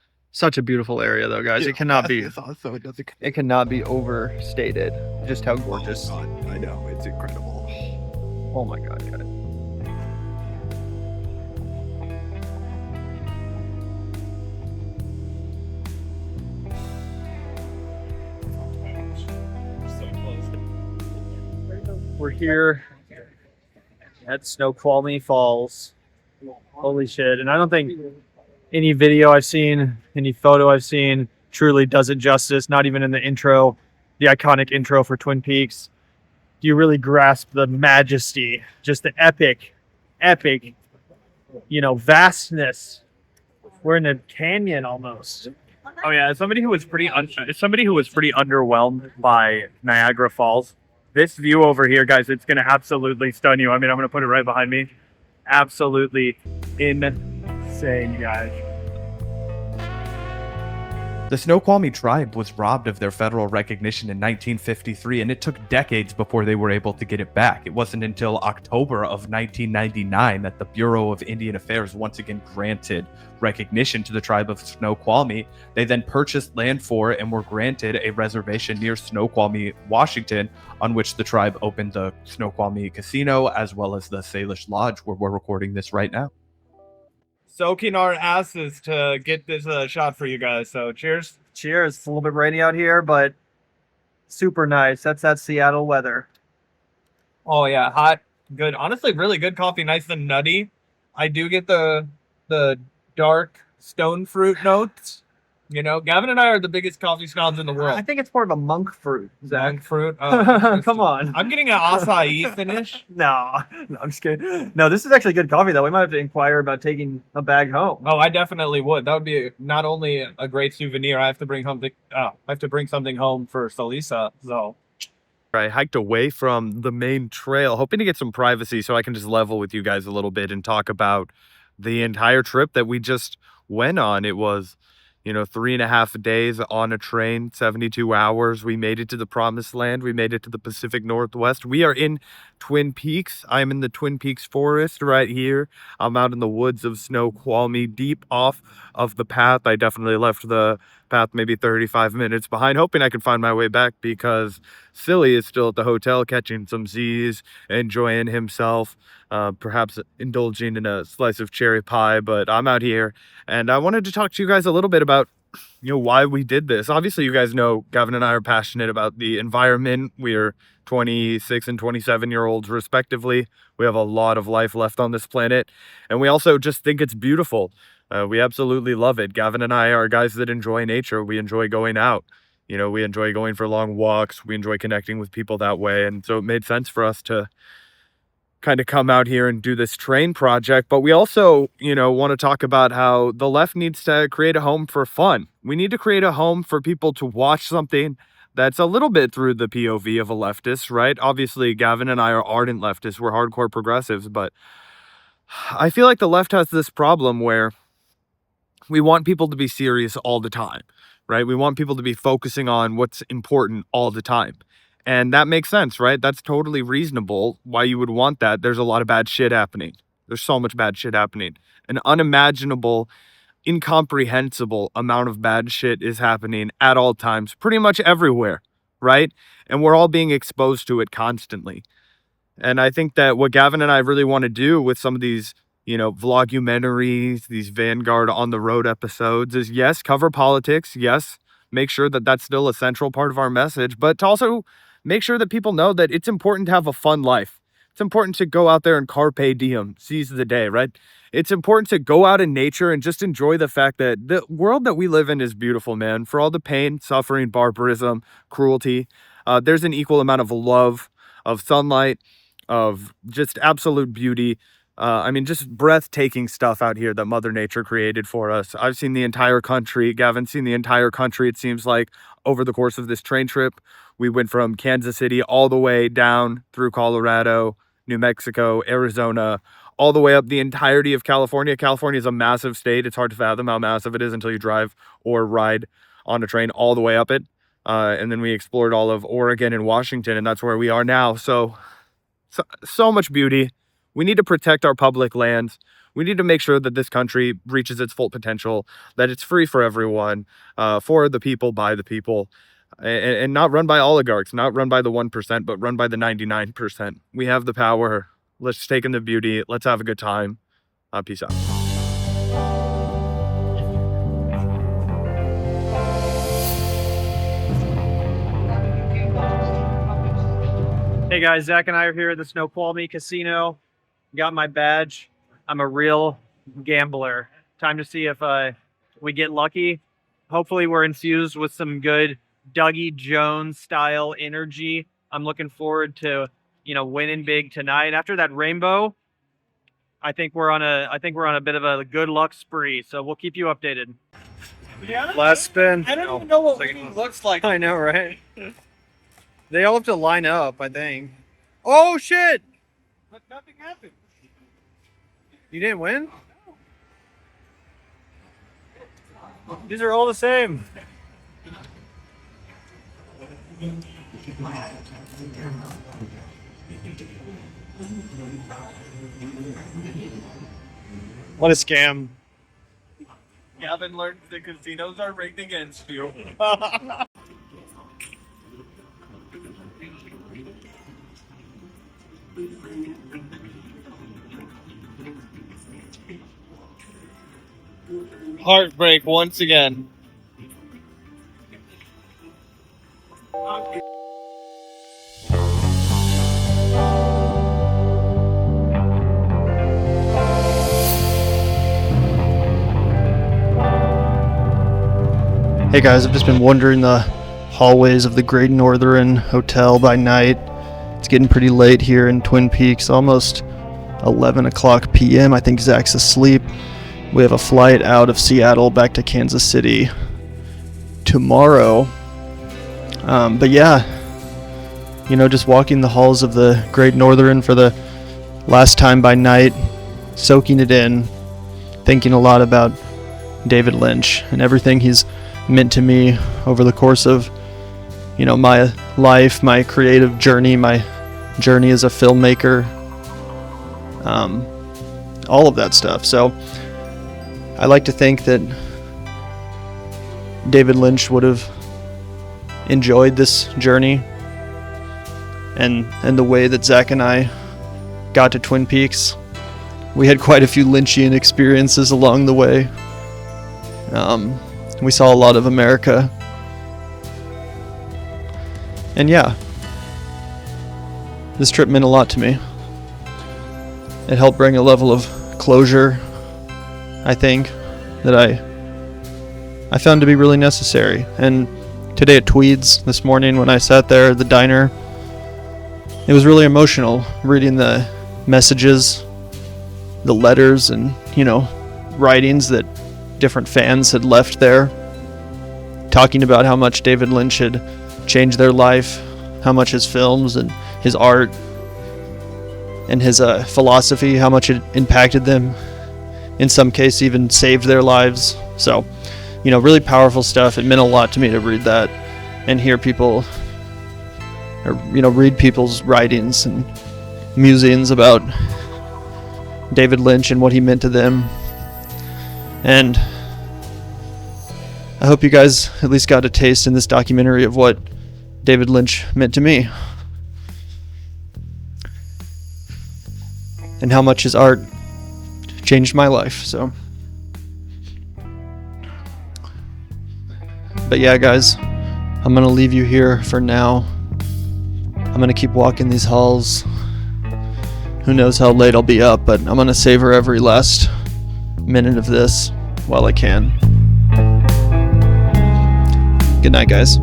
area, though, guys. It cannot be. It cannot be overstated. Just how gorgeous. Oh, God, I know, it's incredible. Oh my God, guys. We're here at Snoqualmie Falls. Holy shit. And I don't think any video I've seen, any photo I've seen truly does it justice, not even in the intro, the iconic intro for Twin Peaks. Do you really grasp the majesty, just the epic, you know, vastness? We're in a canyon almost. Oh yeah, as somebody who was pretty underwhelmed by Niagara Falls, this view over here, guys, it's gonna absolutely stun you. I mean, I'm gonna put it right behind me. Absolutely insane, guys. The Snoqualmie tribe was robbed of their federal recognition in 1953, and it took decades before they were able to get it back. It wasn't until October of 1999 that the Bureau of Indian Affairs once again granted recognition to the tribe of Snoqualmie. They then purchased land for and were granted a reservation near Snoqualmie, Washington, on which the tribe opened the Snoqualmie Casino as well as the Salish Lodge, where we're recording this right now. Soaking our asses to get this shot for you guys. So cheers. Cheers. It's a little bit rainy out here, but super nice. That's that Seattle weather. Oh yeah, hot, good. Honestly, really good coffee, nice and nutty. I do get the dark stone fruit notes. You know, Gavin and I are the biggest coffee snobs in the world. I think it's more of a monk fruit, Zach. Monk fruit. Come on. I'm getting an acai finish. No, I'm just kidding. No, this is actually good coffee, though. We might have to inquire about taking a bag home. Oh, I definitely would. That would be not only a great souvenir. I have to bring something. I have to bring something home for Salisa. So. I hiked away from the main trail, hoping to get some privacy so I can just level with you guys a little bit and talk about the entire trip that we just went on. It was, 3.5 days on a train, 72 hours. We made it to the promised land. We made it to the Pacific Northwest. We are in Twin Peaks. I'm in the Twin Peaks forest right here. I'm out in the woods of Snoqualmie, deep off of the path. I definitely left the path maybe 35 minutes behind, hoping I could find my way back because Silly is still at the hotel catching some Z's, enjoying himself, perhaps indulging in a slice of cherry pie. But I'm out here, and I wanted to talk to you guys a little bit about why we did this. Obviously, you guys know Gavin and I are passionate about the environment. We're 26 and 27-year-olds respectively. We have a lot of life left on this planet, and we also just think it's beautiful. We absolutely love it. Gavin and I are guys that enjoy nature. We enjoy going out. We enjoy going for long walks. We enjoy connecting with people that way, and so it made sense for us to kind of come out here and do this train project. But we also, want to talk about how the left needs to create a home for fun. We need to create a home for people to watch something that's a little bit through the POV of a leftist, right? Obviously, Gavin and I are ardent leftists. We're hardcore progressives, but I feel like the left has this problem where we want people to be serious all the time, right? We want people to be focusing on what's important all the time. And that makes sense, right? That's totally reasonable why you would want that. There's a lot of bad shit happening. There's so much bad shit happening. An unimaginable, incomprehensible amount of bad shit is happening at all times, pretty much everywhere, right? And we're all being exposed to it constantly. And I think that what Gavin and I really want to do with some of these, vlogumentaries, these Vanguard on the road episodes is, yes, cover politics. Yes, make sure that that's still a central part of our message, but to also make sure that people know that it's important to have a fun life. It's important to go out there and carpe diem, seize the day, right? It's important to go out in nature and just enjoy the fact that the world that we live in is beautiful, man. For all the pain, suffering, barbarism, cruelty, there's an equal amount of love, of sunlight, of just absolute beauty. Just breathtaking stuff out here that Mother Nature created for us. I've seen the entire country. Gavin's seen the entire country, it seems like, over the course of this train trip. We went from Kansas City all the way down through Colorado, New Mexico, Arizona, all the way up the entirety of California. California is a massive state. It's hard to fathom how massive it is until you drive or ride on a train all the way up it. And then we explored all of Oregon and Washington, and that's where we are now. So much beauty. We need to protect our public lands. We need to make sure that this country reaches its full potential, that it's free for everyone, for the people, by the people, and not run by oligarchs, not run by the 1%, but run by the 99%. We have the power. Let's take in the beauty. Let's have a good time. Peace out. Hey guys, Zach and I are here at the Snoqualmie Casino. Got my badge. I'm a real gambler. Time to see if we get lucky. Hopefully we're infused with some good Dougie Jones style energy. I'm looking forward to, winning big tonight. After that rainbow, I think we're on a bit of a good luck spree. So we'll keep you updated. Last spin. I don't even know what winning looks like. I know, right? They all have to line up, I think. Oh shit! But nothing happened. You didn't win? These are all the same. What a scam. Gavin learned the casinos are rigged against you. Heartbreak once again. Hey guys, I've just been wandering the hallways of the Great Northern Hotel by night. It's getting pretty late here in Twin Peaks, almost 11 o'clock p.m. I think Zach's asleep. We have a flight out of Seattle back to Kansas City tomorrow. But yeah, just walking the halls of the Great Northern for the last time by night, soaking it in, thinking a lot about David Lynch and everything he's meant to me over the course of, my life, my creative journey, my journey as a filmmaker, all of that stuff. So I like to think that David Lynch would have enjoyed this journey and the way that Zach and I got to Twin Peaks. We had quite a few Lynchian experiences along the way. We saw a lot of America. And yeah, this trip meant a lot to me. It helped bring a level of closure, I think, that I found to be really necessary. And today at Tweed's, this morning when I sat there at the diner, it was really emotional reading the messages, the letters, and, writings that different fans had left there, talking about how much David Lynch had changed their life, how much his films and his art and his philosophy, how much it impacted them, in some cases even saved their lives. So, really powerful stuff. It meant a lot to me to read that and hear people, or read people's writings and musings about David Lynch and what he meant to them. And I hope you guys at least got a taste in this documentary of what David Lynch meant to me, and how much his art changed my life. So, but yeah, guys, I'm gonna leave you here for now. I'm gonna keep walking these halls. Who knows how late I'll be up, but I'm gonna savor every last minute of this while I can. Good night, guys.